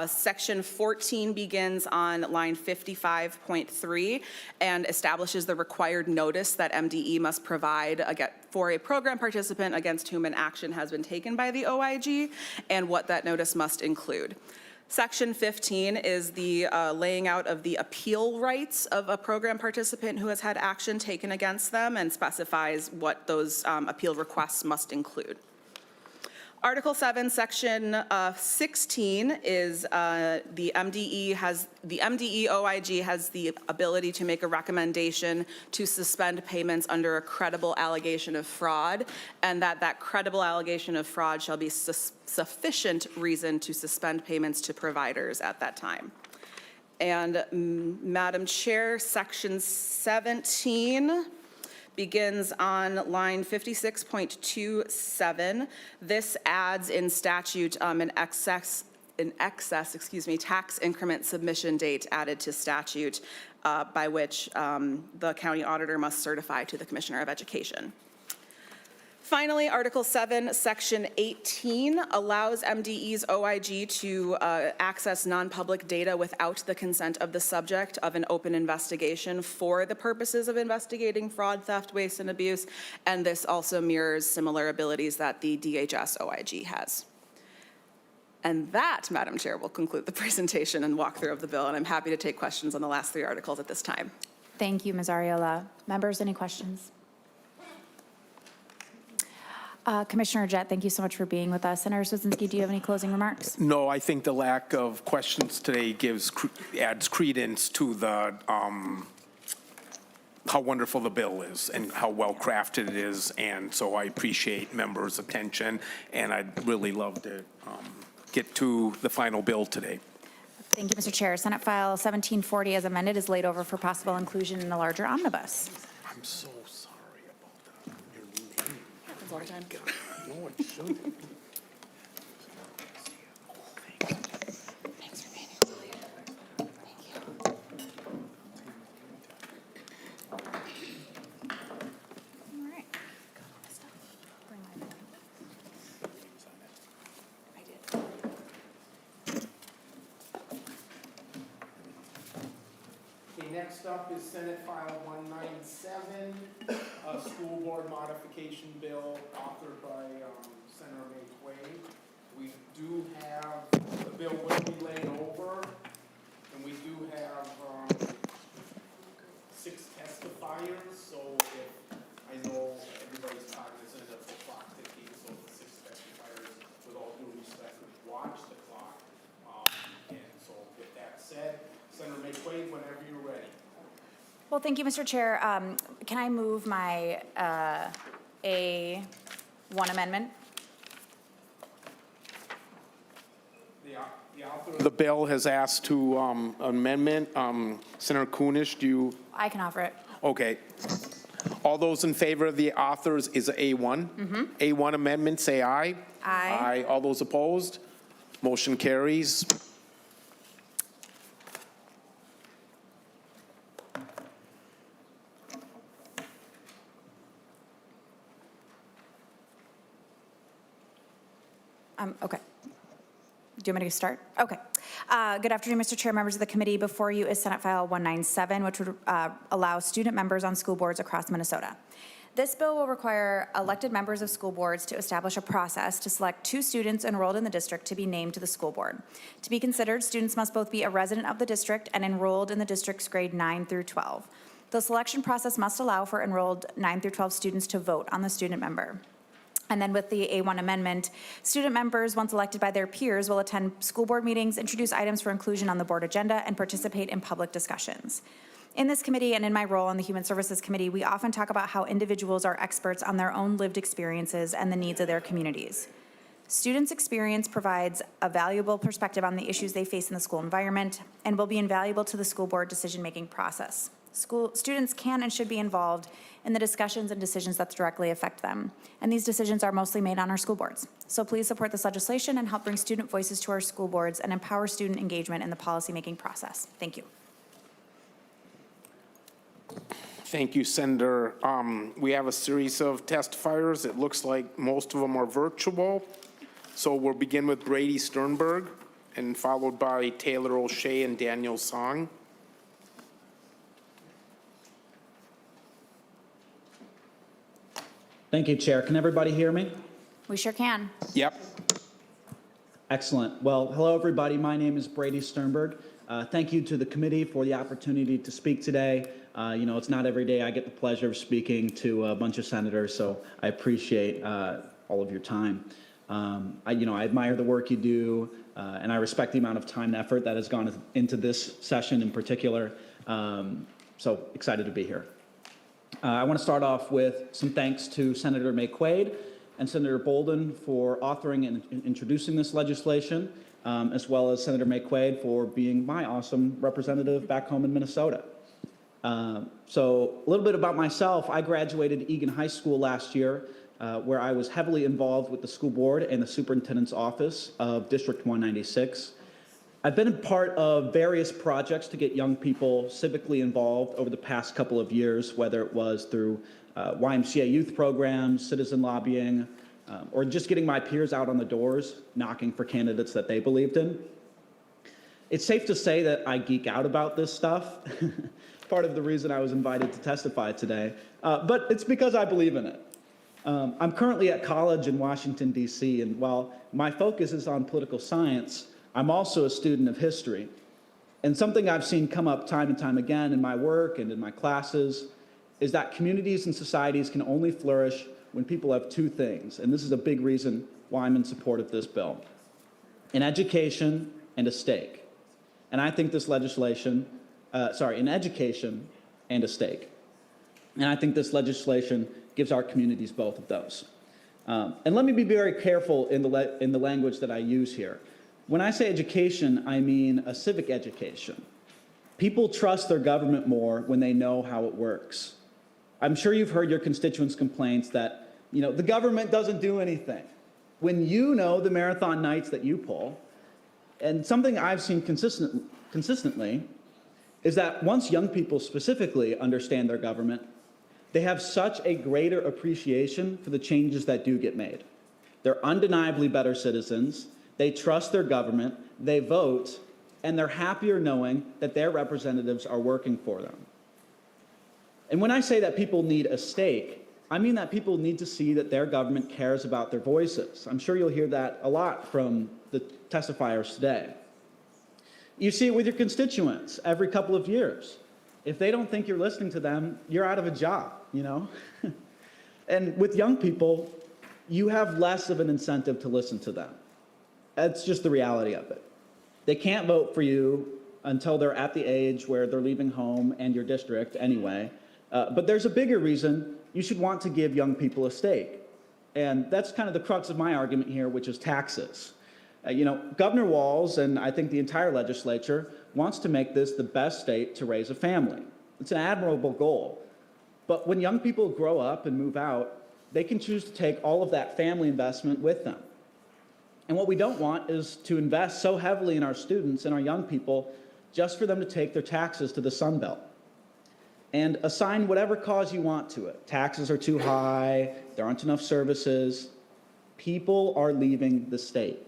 Section 14 begins on line 55.3 and establishes the required notice that MDE must provide for a program participant against whom an action has been taken by the OIG and what that notice must include. Section 15 is the laying out of the appeal rights of a program participant who has had action taken against them and specifies what those appeal requests must include. Article 7, Section 16 is the MDE OIG has the ability to make a recommendation to suspend payments under a credible allegation of fraud, and that credible allegation of fraud shall be sufficient reason to suspend payments to providers at that time. And Madam Chair, Section 17 begins on line 56.27. This adds in statute an excess, tax increment submission date added to statute by which the county auditor must certify to the Commissioner of Education. Finally, Article 7, Section 18 allows MDE's OIG to access non-public data without the consent of the subject of an open investigation for the purposes of investigating fraud, theft, waste, and abuse, and this also mirrors similar abilities that the DHS OIG has. And that, Madam Chair, will conclude the presentation and walkthrough of the bill, and I'm happy to take questions on the last three articles at this time. Thank you, Ms. Ariola. Members, any questions? Commissioner Jett, thank you so much for being with us. Senator Cwodzinski, do you have any closing remarks? No, I think the lack of questions today adds credence to the how wonderful the bill is and how well crafted it is, and so I appreciate members' attention, and I'd really love to get to the final bill today. Thank you, Mr. Chair. Senate File 1740 as amended is laid over for possible inclusion in the larger omnibus. I'm so sorry about that. Your name. Happens all the time. No, it shouldn't. Thanks for being here. Thank you. All right. Bring my pen. I did. Okay, next up is Senate File 197, a school board modification bill authored by Senator Maye Quade. We do have, the bill will be laid over, and we do have 6 testifiers, so if, I know everybody's cognizant of the clock ticking, so the 6 testifiers Well, thank you, Mr. Chair. Can I move my A1 amendment? The bill has asked to amendment. Senator Kunish, do you? I can offer it. Okay. All those in favor of the authors is A1? A1 amendment, say aye. Aye. Aye. All those opposed? Motion carries. Okay. Do you want me to start? Okay. Good afternoon, Mr. Chair, members of the committee. Before you is Senate File 197, which would allow student members on school boards across Minnesota. This bill will require elected members of school boards to establish a process to select 2 students enrolled in the district to be named to the school board. To be considered, students must both be a resident of the district and enrolled in the district's grade 9 through 12. The selection process must allow for enrolled 9 through 12 students to vote on the student member. And then with the A1 amendment, student members, once elected by their peers, will attend school board meetings, introduce items for inclusion on the board agenda, and participate in public discussions. In this committee and in my role on the Human Services Committee, we often talk about how individuals are experts on their own lived experiences and the needs of their communities. Students' experience provides a valuable perspective on the issues they face in the school environment and will be invaluable to the school board decision-making process. Students can and should be involved in the discussions and decisions that directly affect them. And these decisions are mostly made on our school boards. So please support this legislation and help bring student voices to our school boards and empower student engagement in the policymaking process. Thank you. Thank you, Senator. We have a series of testifiers. It looks like most of them are virtual. So we'll begin with Brady Sternberg and followed by Taylor O'Shea and Daniel Song. Thank you, Chair. Can everybody hear me? We sure can. Yep. Excellent. Well, hello, everybody. My name is Brady Sternberg. Thank you to the committee for the opportunity to speak today. It's not every day I get the pleasure of speaking to a bunch of senators, so I appreciate all of your time. I admire the work you do, and I respect the amount of time and effort that has gone into this session in particular. So excited to be here. I want to start off with some thanks to Senator Maye Quade and Senator Bolden for authoring and introducing this legislation, as well as Senator Maye Quade for being my awesome representative back home in Minnesota. So a little bit about myself. I graduated Egan High School last year, where I was heavily involved with the school board and the superintendent's office of District 196. I've been a part of various projects to get young people civically involved over the past couple of years, whether it was through YMCA youth programs, citizen lobbying, or just getting my peers out on the doors, knocking for candidates that they believed in. It's safe to say that I geek out about this stuff, part of the reason I was invited to testify today, but it's because I believe in it. I'm currently at college in Washington, D.C., and while my focus is on political science, I'm also a student of history. And something I've seen come up time and time again in my work and in my classes is that communities and societies can only flourish when people have 2 things. And this is a big reason why I'm in support of this bill: an education and a stake. And I think this legislation, an education and a stake. And I think this legislation gives our communities both of those. And let me be very careful in the language that I use here. When I say education, I mean a civic education. People trust their government more when they know how it works. I'm sure you've heard your constituents' complaints that, the government doesn't do anything. When you know the marathon nights that you pull, and something I've seen consistently is that once young people specifically understand their government, they have such a greater appreciation for the changes that do get made. They're undeniably better citizens. They trust their government, they vote, and they're happier knowing that their representatives are working for them. And when I say that people need a stake, I mean that people need to see that their government cares about their voices. I'm sure you'll hear that a lot from the testifiers today. You see it with your constituents every couple of years. If they don't think you're listening to them, you're out of a job, And with young people, you have less of an incentive to listen to them. That's just the reality of it. They can't vote for you until they're at the age where they're leaving home and your district anyway. But there's a bigger reason you should want to give young people a stake. And that's kind of the crux of my argument here, which is taxes. Governor Walz, and I think the entire legislature, wants to make this the best state to raise a family. It's an admirable goal. But when young people grow up and move out, they can choose to take all of that family investment with them. And what we don't want is to invest so heavily in our students and our young people just for them to take their taxes to the Sun Belt and assign whatever cause you want to it. Taxes are too high, there aren't enough services. People are leaving the state.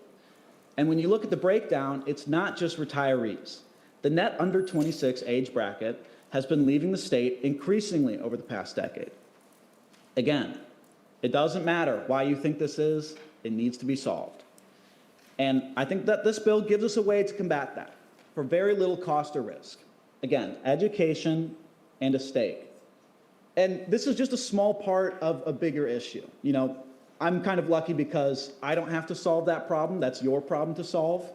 And when you look at the breakdown, it's not just retirees. The net under 26 age bracket has been leaving the state increasingly over the past decade. Again, it doesn't matter why you think this is, it needs to be solved. And I think that this bill gives us a way to combat that for very little cost or risk. Again, education and a stake. And this is just a small part of a bigger issue. I'm kind of lucky because I don't have to solve that problem. That's your problem to solve.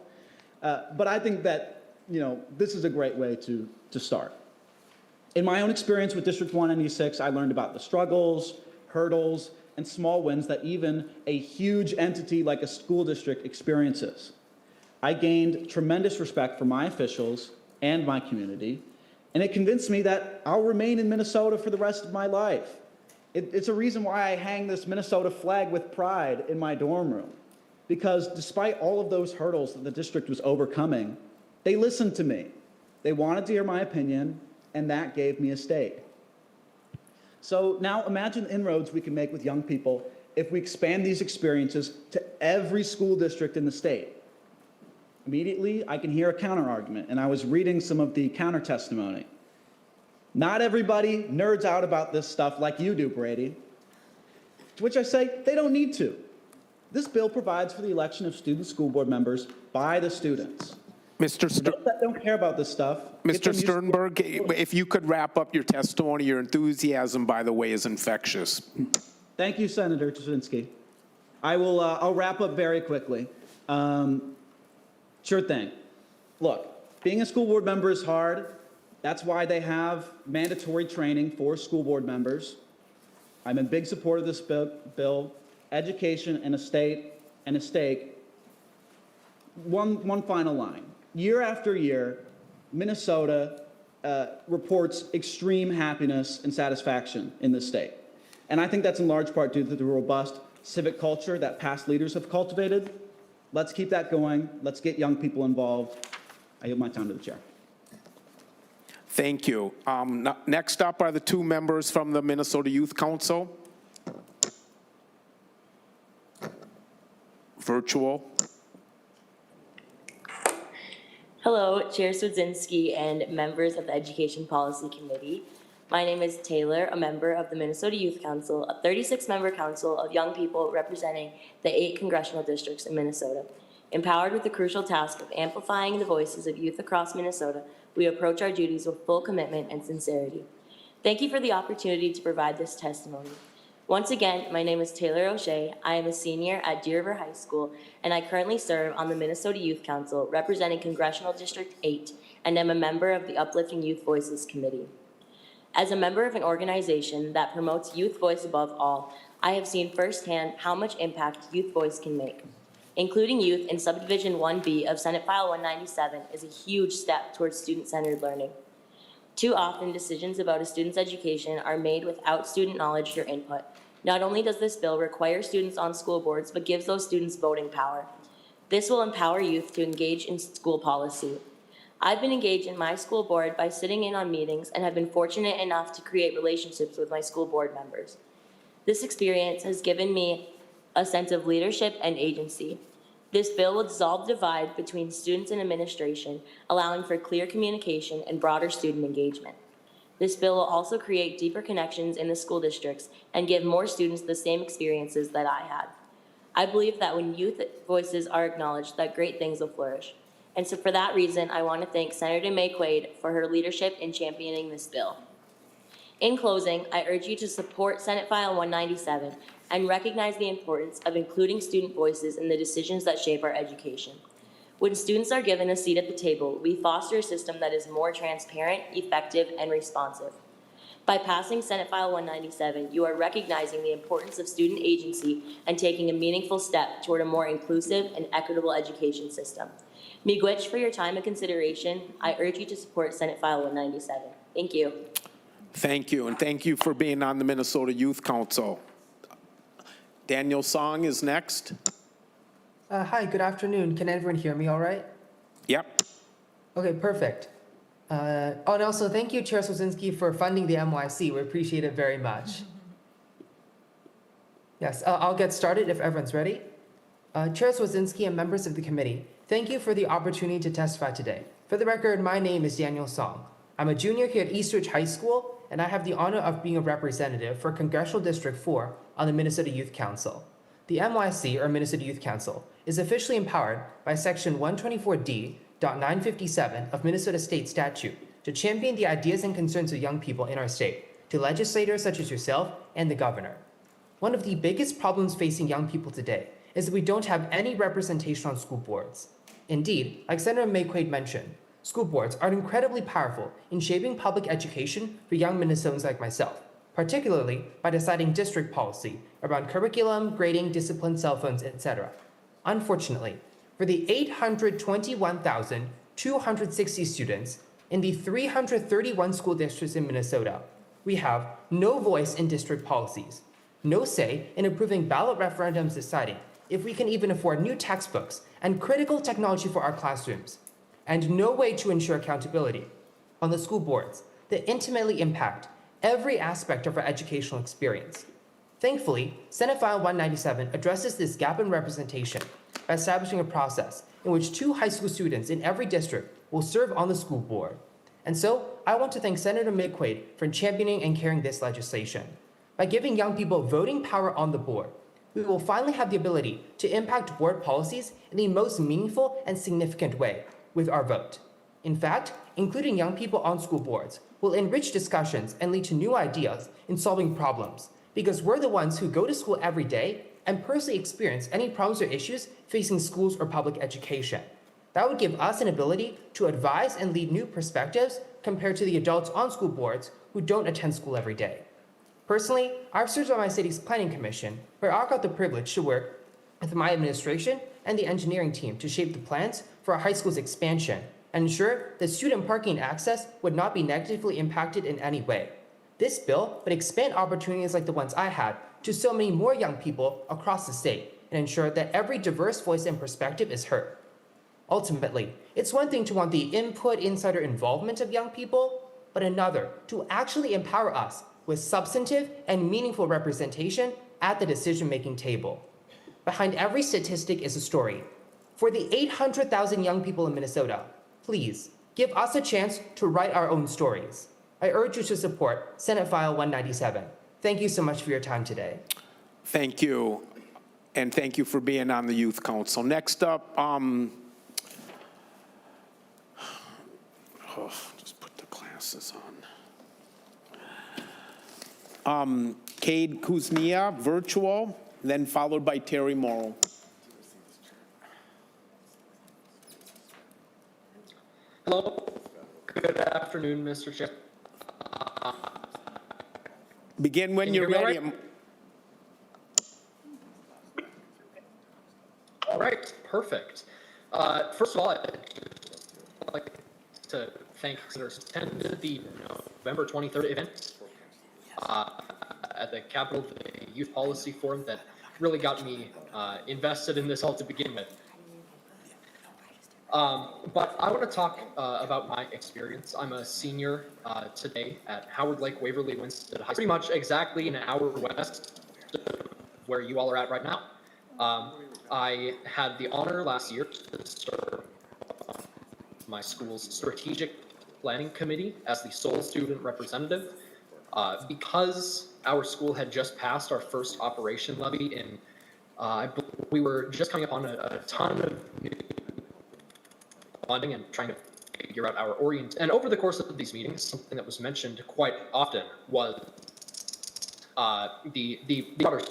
But I think that, this is a great way to start. In my own experience with District 196, I learned about the struggles, hurdles, and small wins that even a huge entity like a school district experiences. I gained tremendous respect for my officials and my community, and it convinced me that I'll remain in Minnesota for the rest of my life. It's a reason why I hang this Minnesota flag with pride in my dorm room, because despite all of those hurdles that the district was overcoming, they listened to me. They wanted to hear my opinion, and that gave me a stake. So now imagine the inroads we can make with young people if we expand these experiences to every school district in the state. Immediately, I can hear a counter-argument, and I was reading some of the counter-testimony. Not everybody nerds out about this stuff like you do, Brady. To which I say, they don't need to. This bill provides for the election of student school board members by the students. Mr. Those that don't care about this stuff. Mr. Sternberg, if you could wrap up your testimony, your enthusiasm, by the way, is infectious. Thank you, Senator Cwodzinski. I'll wrap up very quickly. Sure thing. Look, being a school board member is hard. That's why they have mandatory training for school board members. I'm in big support of this bill. Education and a stake. One final line. Year after year, Minnesota reports extreme happiness and satisfaction in this state. And I think that's in large part due to the robust civic culture that past leaders have cultivated. Let's keep that going. Let's get young people involved. I yield my time to the chair. Thank you. Next up are the two members from the Minnesota Youth Council. Virtual. Hello, Chair Cwodzinski and members of the Education Policy Committee. My name is Taylor, a member of the Minnesota Youth Council, a 36-member council of young people representing the 8 congressional districts in Minnesota. Empowered with the crucial task of amplifying the voices of youth across Minnesota, we approach our duties with full commitment and sincerity. Thank you for the opportunity to provide this testimony. Once again, my name is Taylor O'Shea. I am a senior at Deer River High School, and I currently serve on the Minnesota Youth Council representing Congressional District 8, and am a member of the Uplifting Youth Voices Committee. As a member of an organization that promotes youth voice above all, I have seen firsthand how much impact youth voice can make. Including youth in Subdivision 1B of Senate File 197 is a huge step towards student-centered learning. Too often, decisions about a student's education are made without student knowledge or input. Not only does this bill require students on school boards, but gives those students voting power. This will empower youth to engage in school policy. I've been engaged in my school board by sitting in on meetings and have been fortunate enough to create relationships with my school board members. This experience has given me a sense of leadership and agency. This bill will dissolve the divide between students and administration, allowing for clear communication and broader student engagement. This bill will also create deeper connections in the school districts and give more students the same experiences that I had. I believe that when youth voices are acknowledged, that great things will flourish. And so for that reason, I want to thank Senator Maye Quade for her leadership in championing this bill. In closing, I urge you to support Senate File 197 and recognize the importance of including student voices in the decisions that shape our education. When students are given a seat at the table, we foster a system that is more transparent, effective, and responsive. By passing Senate File 197, you are recognizing the importance of student agency and taking a meaningful step toward a more inclusive and equitable education system. Miigwech for your time and consideration. I urge you to support Senate File 197. Thank you. Thank you, and thank you for being on the Minnesota Youth Council. Daniel Song is next. Hi, good afternoon. Can everyone hear me all right? Yep. Okay, perfect. And also, thank you, Chair Cwodzinski, for funding the MYC. We appreciate it very much. Yes, I'll get started if everyone's ready. Chair Cwodzinski and members of the committee, thank you for the opportunity to testify today. For the record, my name is Daniel Song. I'm a junior here at Eastridge High School, and I have the honor of being a representative for Congressional District 4 on the Minnesota Youth Council. The MYC, or Minnesota Youth Council, is officially empowered by Section 124D.957 of Minnesota State Statute to champion the ideas and concerns of young people in our state to legislators such as yourself and the governor. One of the biggest problems facing young people today is that we don't have any representation on school boards. Indeed, like Senator Maye Quade mentioned, school boards are incredibly powerful in shaping public education for young Minnesotans like myself, particularly by deciding district policy around curriculum, grading, discipline, cell phones, etc. Unfortunately, for the 821,260 students in the 331 school districts in Minnesota, we have no voice in district policies, no say in approving ballot referendums deciding if we can even afford new textbooks and critical technology for our classrooms, and no way to ensure accountability on the school boards that intimately impact every aspect of our educational experience. Thankfully, Senate File 197 addresses this gap in representation by establishing a process in which 2 high school students in every district will serve on the school board. And so, I want to thank Senator Maye Quade for championing and carrying this legislation. By giving young people voting power on the board, we will finally have the ability to impact board policies in the most meaningful and significant way with our vote. In fact, including young people on school boards will enrich discussions and lead to new ideas in solving problems, because we're the ones who go to school every day and personally experience any problems or issues facing schools or public education. That would give us an ability to advise and lead new perspectives compared to the adults on school boards who don't attend school every day. Personally, I've served on my city's planning commission, where I got the privilege to work with my administration and the engineering team to shape the plans for our high school's expansion and ensure that student parking access would not be negatively impacted in any way. This bill would expand opportunities like the ones I had to so many more young people across the state and ensure that every diverse voice and perspective is heard. Ultimately, it's one thing to want the input, insider involvement of young people, but another to actually empower us with substantive and meaningful representation at the decision-making table. Behind every statistic is a story. For the 800,000 young people in Minnesota, please give us a chance to write our own stories. I urge you to support Senate File 197. Thank you so much for your time today. Thank you, and thank you for being on the Youth Council. Next up, just put the glasses on. Cade Kuznia, virtual, then followed by Terry Morrow. Hello. Good afternoon, Mr. Chair. Begin when you're ready. Right? All right, perfect. First of all, I'd like to thank senators who attended the November 23rd event at the Capitol, the Youth Policy Forum that really got me invested in this all to begin with. But I want to talk about my experience. I'm a senior today at Howard Lake Waverly Winston High, pretty much exactly an hour west of where you all are at right now. I had the honor last year to serve on my school's strategic planning committee as the sole student representative. Because our school had just passed our first operation levy in, we were just coming up on a ton of new funding and trying to figure out our orient. And over the course of these meetings, something that was mentioned quite often was the broader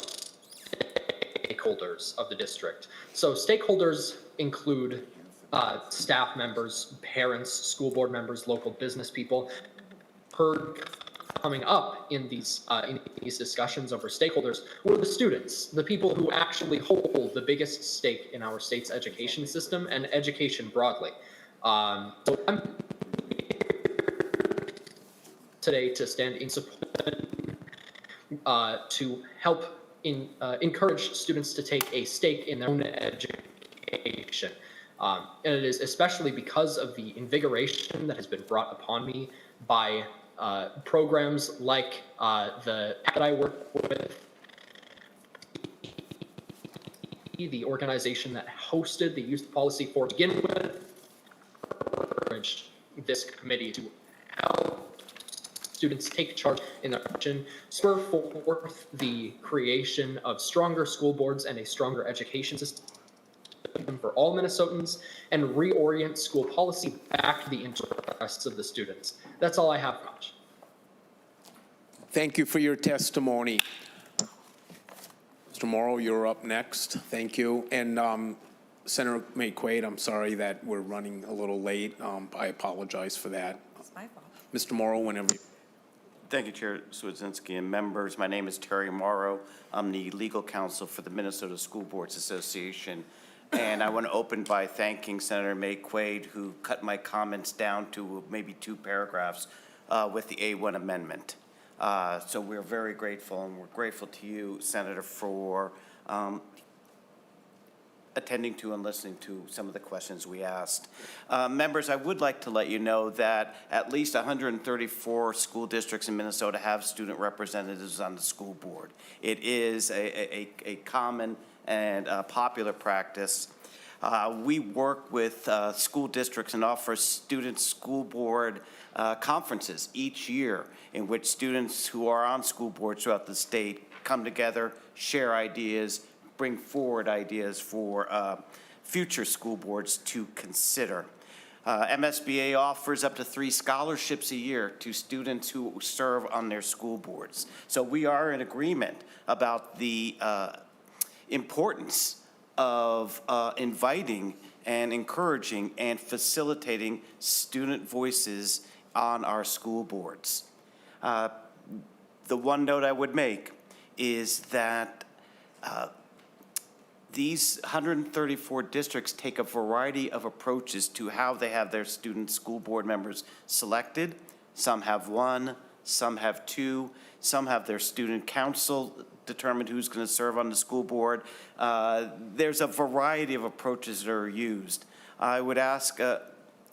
stakeholders of the district. So stakeholders include staff members, parents, school board members, local business people, heard coming up in these discussions over stakeholders were the students, the people who actually hold the biggest stake in our state's education system and education broadly. So I'm today to stand in support to help encourage students to take a stake in their own education. And it is especially because of the invigoration that has been brought upon me by programs like the that I work with, the organization that hosted the youth policy for to begin with, encouraged this committee to help students take charge in their action, spur forth the creation of stronger school boards and a stronger education system for all Minnesotans, and reorient school policy back to the interests of the students. That's all I have, Raj. Thank you for your testimony. Mr. Morrow, you're up next. Thank you. And Senator Maye Quade, I'm sorry that we're running a little late. I apologize for that. It's my fault. Mr. Morrow, whenever you. Thank you, Chair Cwodzinski and members. My name is Terry Morrow. I'm the legal counsel for the Minnesota School Boards Association. And I want to open by thanking Senator Maye Quade, who cut my comments down to maybe 2 paragraphs with the A1 amendment. So we're very grateful, and we're grateful to you, Senator, for attending to and listening to some of the questions we asked. Members, I would like to let you know that at least 134 school districts in Minnesota have student representatives on the school board. It is a common and popular practice. We work with school districts and offer student school board conferences each year in which students who are on school boards throughout the state come together, share ideas, bring forward ideas for future school boards to consider. MSBA offers up to 3 scholarships a year to students who serve on their school boards. So we are in agreement about the importance of inviting and encouraging and facilitating student voices on our school boards. The one note I would make is that these 134 districts take a variety of approaches to how they have their student school board members selected. Some have 1, some have 2, some have their student council determine who's going to serve on the school board. There's a variety of approaches that are used. I would ask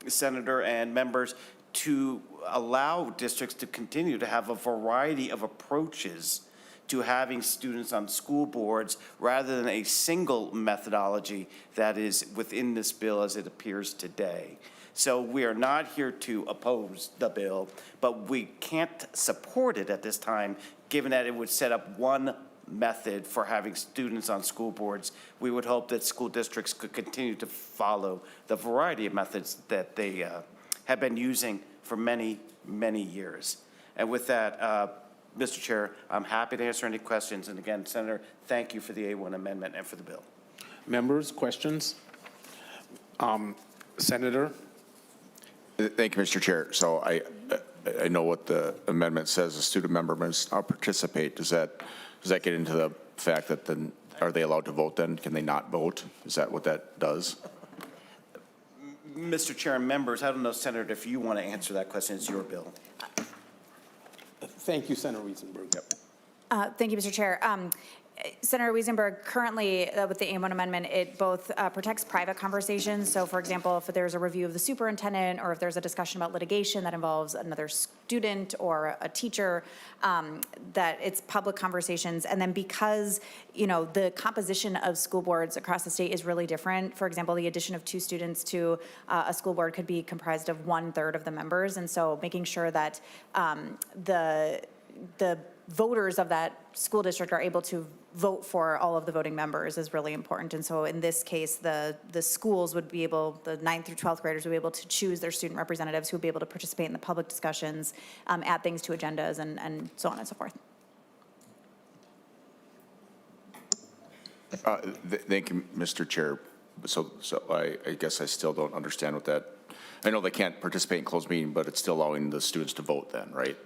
Senator and members to allow districts to continue to have a variety of approaches to having students on school boards rather than a single methodology that is within this bill as it appears today. So we are not here to oppose the bill, but we can't support it at this time, given that it would set up one method for having students on school boards. We would hope that school districts could continue to follow the variety of methods that they have been using for many, many years. And with that, Mr. Chair, I'm happy to answer any questions. And again, Senator, thank you for the A1 amendment and for the bill. Members, questions? Senator? Thank you, Mr. Chair. So I know what the amendment says. A student member must not participate. Does that get into the fact that then are they allowed to vote then? Can they not vote? Is that what that does? Mr. Chair and members, I don't know, Senator, if you want to answer that question. It's your bill. Thank you, Senator Wiesenberg. Yep. Thank you, Mr. Chair. Senator Wiesenberg, currently with the A1 amendment, it both protects private conversations. So, for example, if there's a review of the superintendent or if there's a discussion about litigation that involves another student or a teacher, that it's public conversations. And then because, you know, the composition of school boards across the state is really different. For example, the addition of 2 students to a school board could be comprised of 1/3 of the members. And so making sure that the voters of that school district are able to vote for all of the voting members is really important. And so in this case, the schools would be able, the 9th through 12th graders would be able to choose their student representatives who would be able to participate in the public discussions, add things to agendas, and so on and so forth. Thank you, Mr. Chair. I guess I still don't understand what that, I know they can't participate in closed meeting, but it's still allowing the students to vote then, right?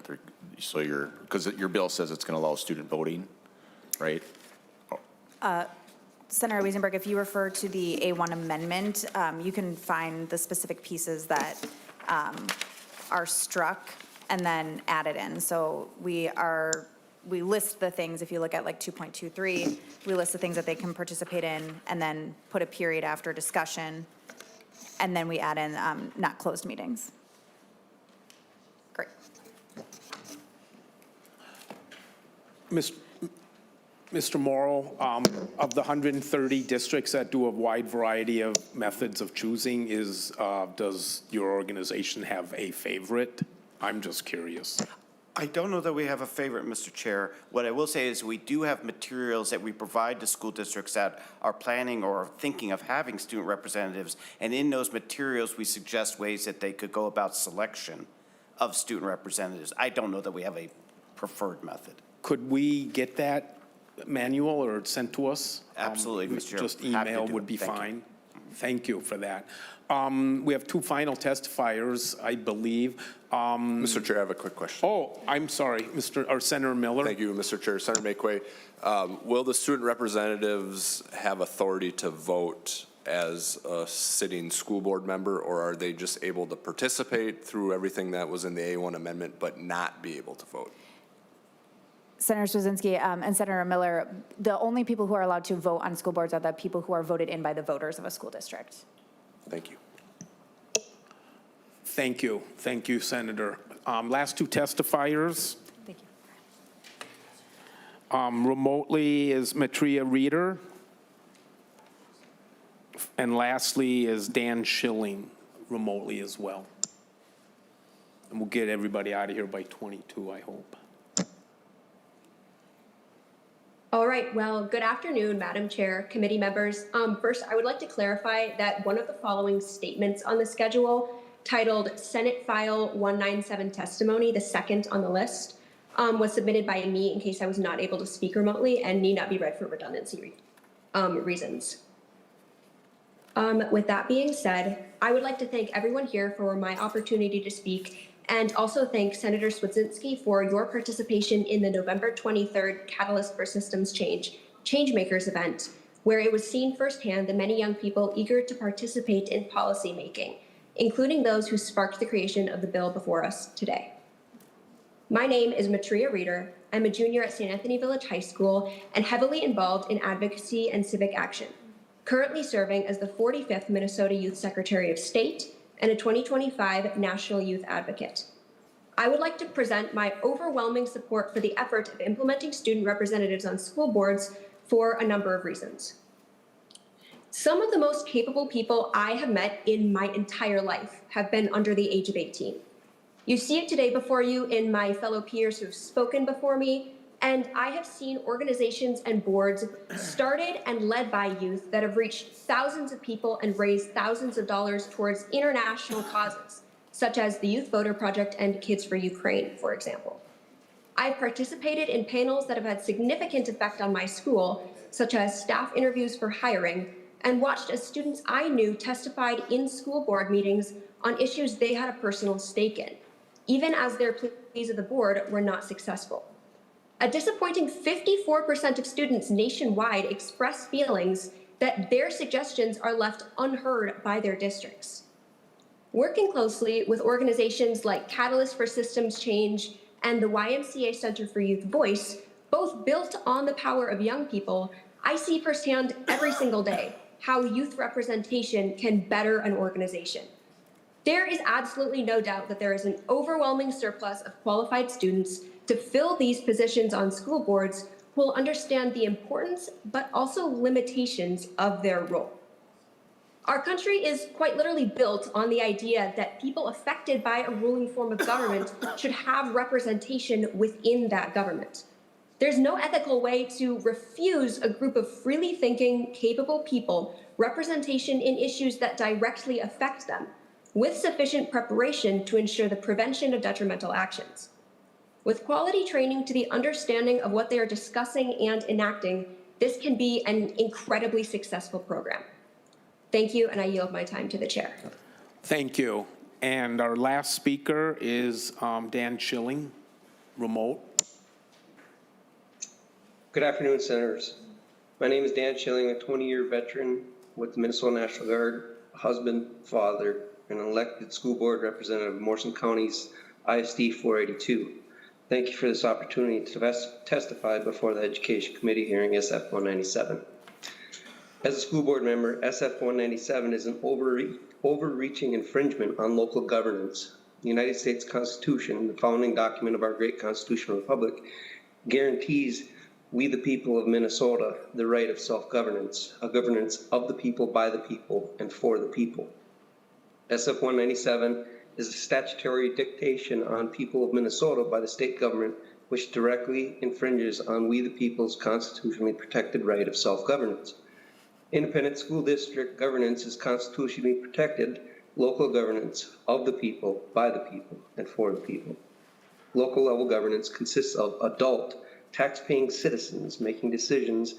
So because your bill says it's going to allow student voting, right? Senator Weisenberg, if you refer to the A1 amendment, you can find the specific pieces that are struck and then added in. So we list the things, if you look at like 2.23, we list the things that they can participate in and then put a period after discussion. And then we add in not closed meetings. Great. Mr. Morrow, of the 130 districts that do a wide variety of methods of choosing, does your organization have a favorite? I'm just curious. I don't know that we have a favorite, Mr. Chair. What I will say is we do have materials that we provide to school districts that are planning or thinking of having student representatives, and in those materials, we suggest ways that they could go about selection of student representatives. I don't know that we have a preferred method. Could we get that manual or sent to us? Absolutely, Mr. Chair. Just Happy to email do would it. be Thank you. fine. Thank you for that. We have two final testifiers, I believe. Mr. Chair, I have a quick question. Oh, I'm sorry, Senator Miller. Thank you, Mr. Chair. Senator Maye Quade, will the student representatives have authority to vote as a sitting school board member, or are they just able to participate through everything that was in the A1 amendment but not be able to vote? Senator Cwodzinski and Senator Miller, the only people who are allowed to vote on school boards are the people who are voted in by the voters of a school district. Thank you. Thank you. Thank you, Senator. Last two testifiers. Thank you. Remotely is Matria Reeder. And lastly is Dan Schilling, remotely as well. And we'll get everybody out of here by 22, I hope. All right, well, good afternoon, Madam Chair, committee members. First, I would like to clarify that one of the following statements on the schedule, titled Senate File 197 Testimony, the second on the list, was submitted by me in case I was not able to speak remotely and need not be read for redundancy reasons. With that being said, I would like to thank everyone here for my opportunity to speak, and also thank Senator Cwodzinski for your participation in the November 23rd Catalyst for Systems Changemakers event, where it was seen firsthand the many young people eager to participate in policymaking, including those who sparked the creation of the bill before us today. My name is Matria Reeder. I'm a junior at St. Anthony Village High School and heavily involved in advocacy and civic action, currently serving as the 45th Minnesota Youth Secretary of State and a 2025 National Youth Advocate. I would like to present my overwhelming support for the effort of implementing student representatives on school boards for a number of reasons. Some of the most capable people I have met in my entire life have been under the age of 18. You see it today before you in my fellow peers who have spoken before me, and I have seen organizations and boards started and led by youth that have reached thousands of people and raised thousands of dollars towards international causes, such as the Youth Voter Project and Kids for Ukraine, for example. I've participated in panels that have had significant effect on my school, such as staff interviews for hiring, and watched as students I knew testified in school board meetings on issues they had a personal stake in, even as their pleas of the board were not successful. A disappointing 54% of students nationwide express feelings that their suggestions are left unheard by their districts. Working closely with organizations like Catalyst for Systems Change and the YMCA Center for Youth Voice, both built on the power of young people, I see firsthand every single day how youth representation can better an organization. There is absolutely no doubt that there is an overwhelming surplus of qualified students to fill these positions on school boards who will understand the importance but also limitations of their role. Our country is quite literally built on the idea that people affected by a ruling form of government should have representation within that government. There's no ethical way to refuse a group of freely thinking, capable people representation in issues that directly affect them, with sufficient preparation to ensure the prevention of detrimental actions. With quality training to the understanding of what they are discussing and enacting, this can be an incredibly successful program. Thank you, and I yield my time to the chair. Thank you. And our last speaker is Dan Schilling, remote. Good afternoon, Senators. My name is Dan Schilling, a 20-year veteran with the Minnesota National Guard, a husband, father, and an elected school board representative of Morrison County's ISD 482. Thank you for this opportunity to testify before the Education Committee hearing SF 197. As a school board member, SF 197 is an overreaching infringement on local governance. The United States Constitution, the founding document of our great constitutional republic, guarantees we the people of Minnesota the right of self-governance, a governance of the people, by the people, and for the people. SF 197 is a statutory dictation on people of Minnesota by the state government, which directly infringes on we the people's constitutionally protected right of self-governance. Independent school district governance is constitutionally protected local governance of the people, by the people, and for the people. Local level governance consists of adult, tax-paying citizens making decisions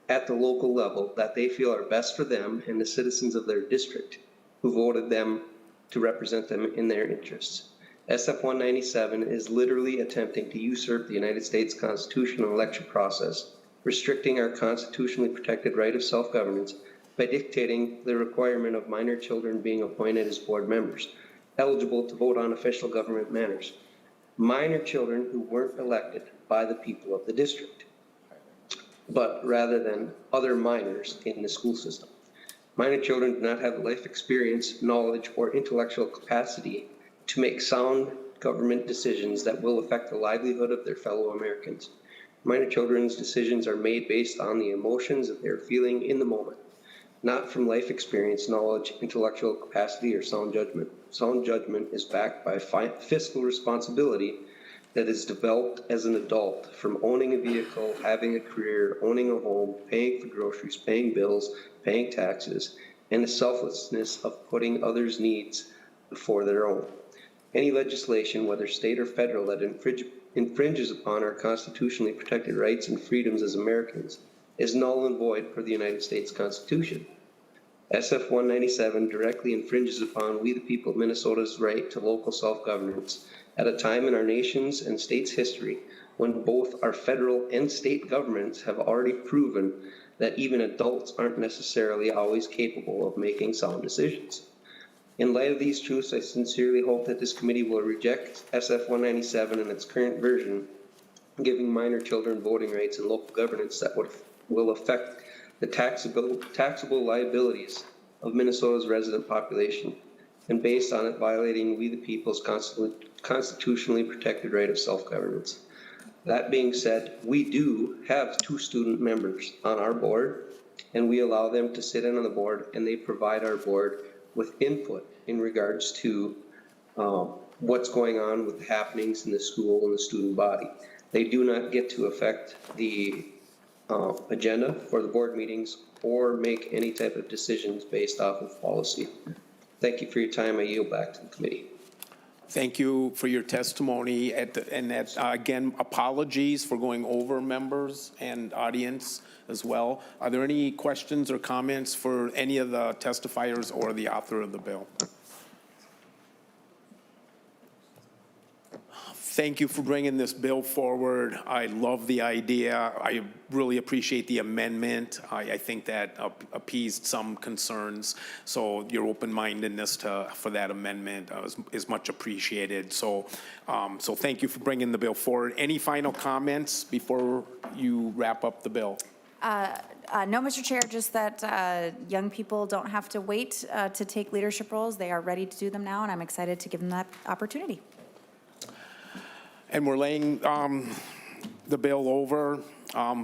at the local level that they feel are best for them and the citizens of their district who voted them to represent them in their interests. SF 197 is literally attempting to usurp the United States constitutional election process, restricting our constitutionally protected right of self-governance by dictating the requirement of minor children being appointed as board members, eligible to vote on official government matters. Minor children who weren't elected by the people of the district, but rather than other minors in the school system. Minor children do not have the life experience, knowledge, or intellectual capacity to make sound government decisions that will affect the livelihood of their fellow Americans. Minor children's decisions are made based on the emotions that they're feeling in the moment, not from life experience, knowledge, intellectual capacity, or sound judgment. Sound judgment is backed by fiscal responsibility that is developed as an adult from owning a vehicle, having a career, owning a home, paying for groceries, paying bills, paying taxes, and the selflessness of putting others' needs before their own. Any legislation, whether state or federal, that infringes upon our constitutionally protected rights and freedoms as Americans is null and void per the United States Constitution. SF 197 directly infringes upon we the people of Minnesota's right to local self-governance at a time in our nation's and state's history when both our federal and state governments have already proven that even adults aren't necessarily always capable of making sound decisions. In light of these truths, I sincerely hope that this committee will reject SF 197 in its current version, giving minor children voting rights in local governance that will affect the taxable liabilities of Minnesota's resident population, and based on it violating we the people's constitutionally protected right of self-governance. That being said, we do have 2 student members on our board, and we allow them to sit in on the board, and they provide our board with input in regards to what's going on with the happenings in the school and the student body. They do not get to affect the agenda for the board meetings or make any type of decisions based off of policy. Thank you for your time. I yield back to the committee. Thank you for your testimony. Again, apologies for going over members and audience as well. Are there any questions or comments for any of the testifiers or the author of the bill? Thank you for bringing this bill forward. I love the idea. I really appreciate the amendment. I think that appeased some concerns. So your open-mindedness for that amendment is much appreciated. So thank you for bringing the bill forward. Any final comments before you wrap up the bill? No, Mr. Chair, just that young people don't have to wait to take leadership roles. They are ready to do them now, and I'm excited to give them that opportunity. And we're laying the bill over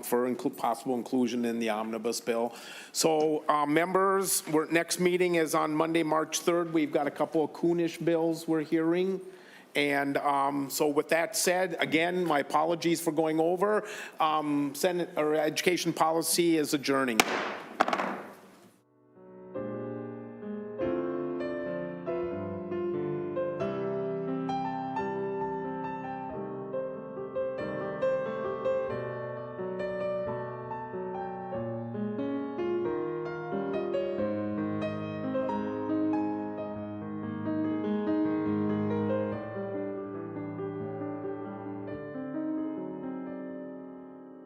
for possible inclusion in the omnibus bill. So members, next meeting is on Monday, March 3rd. We've got a couple of Coonish bills we're hearing. And so with that said, again, my apologies for going over. Senate or Education Policy is adjourning.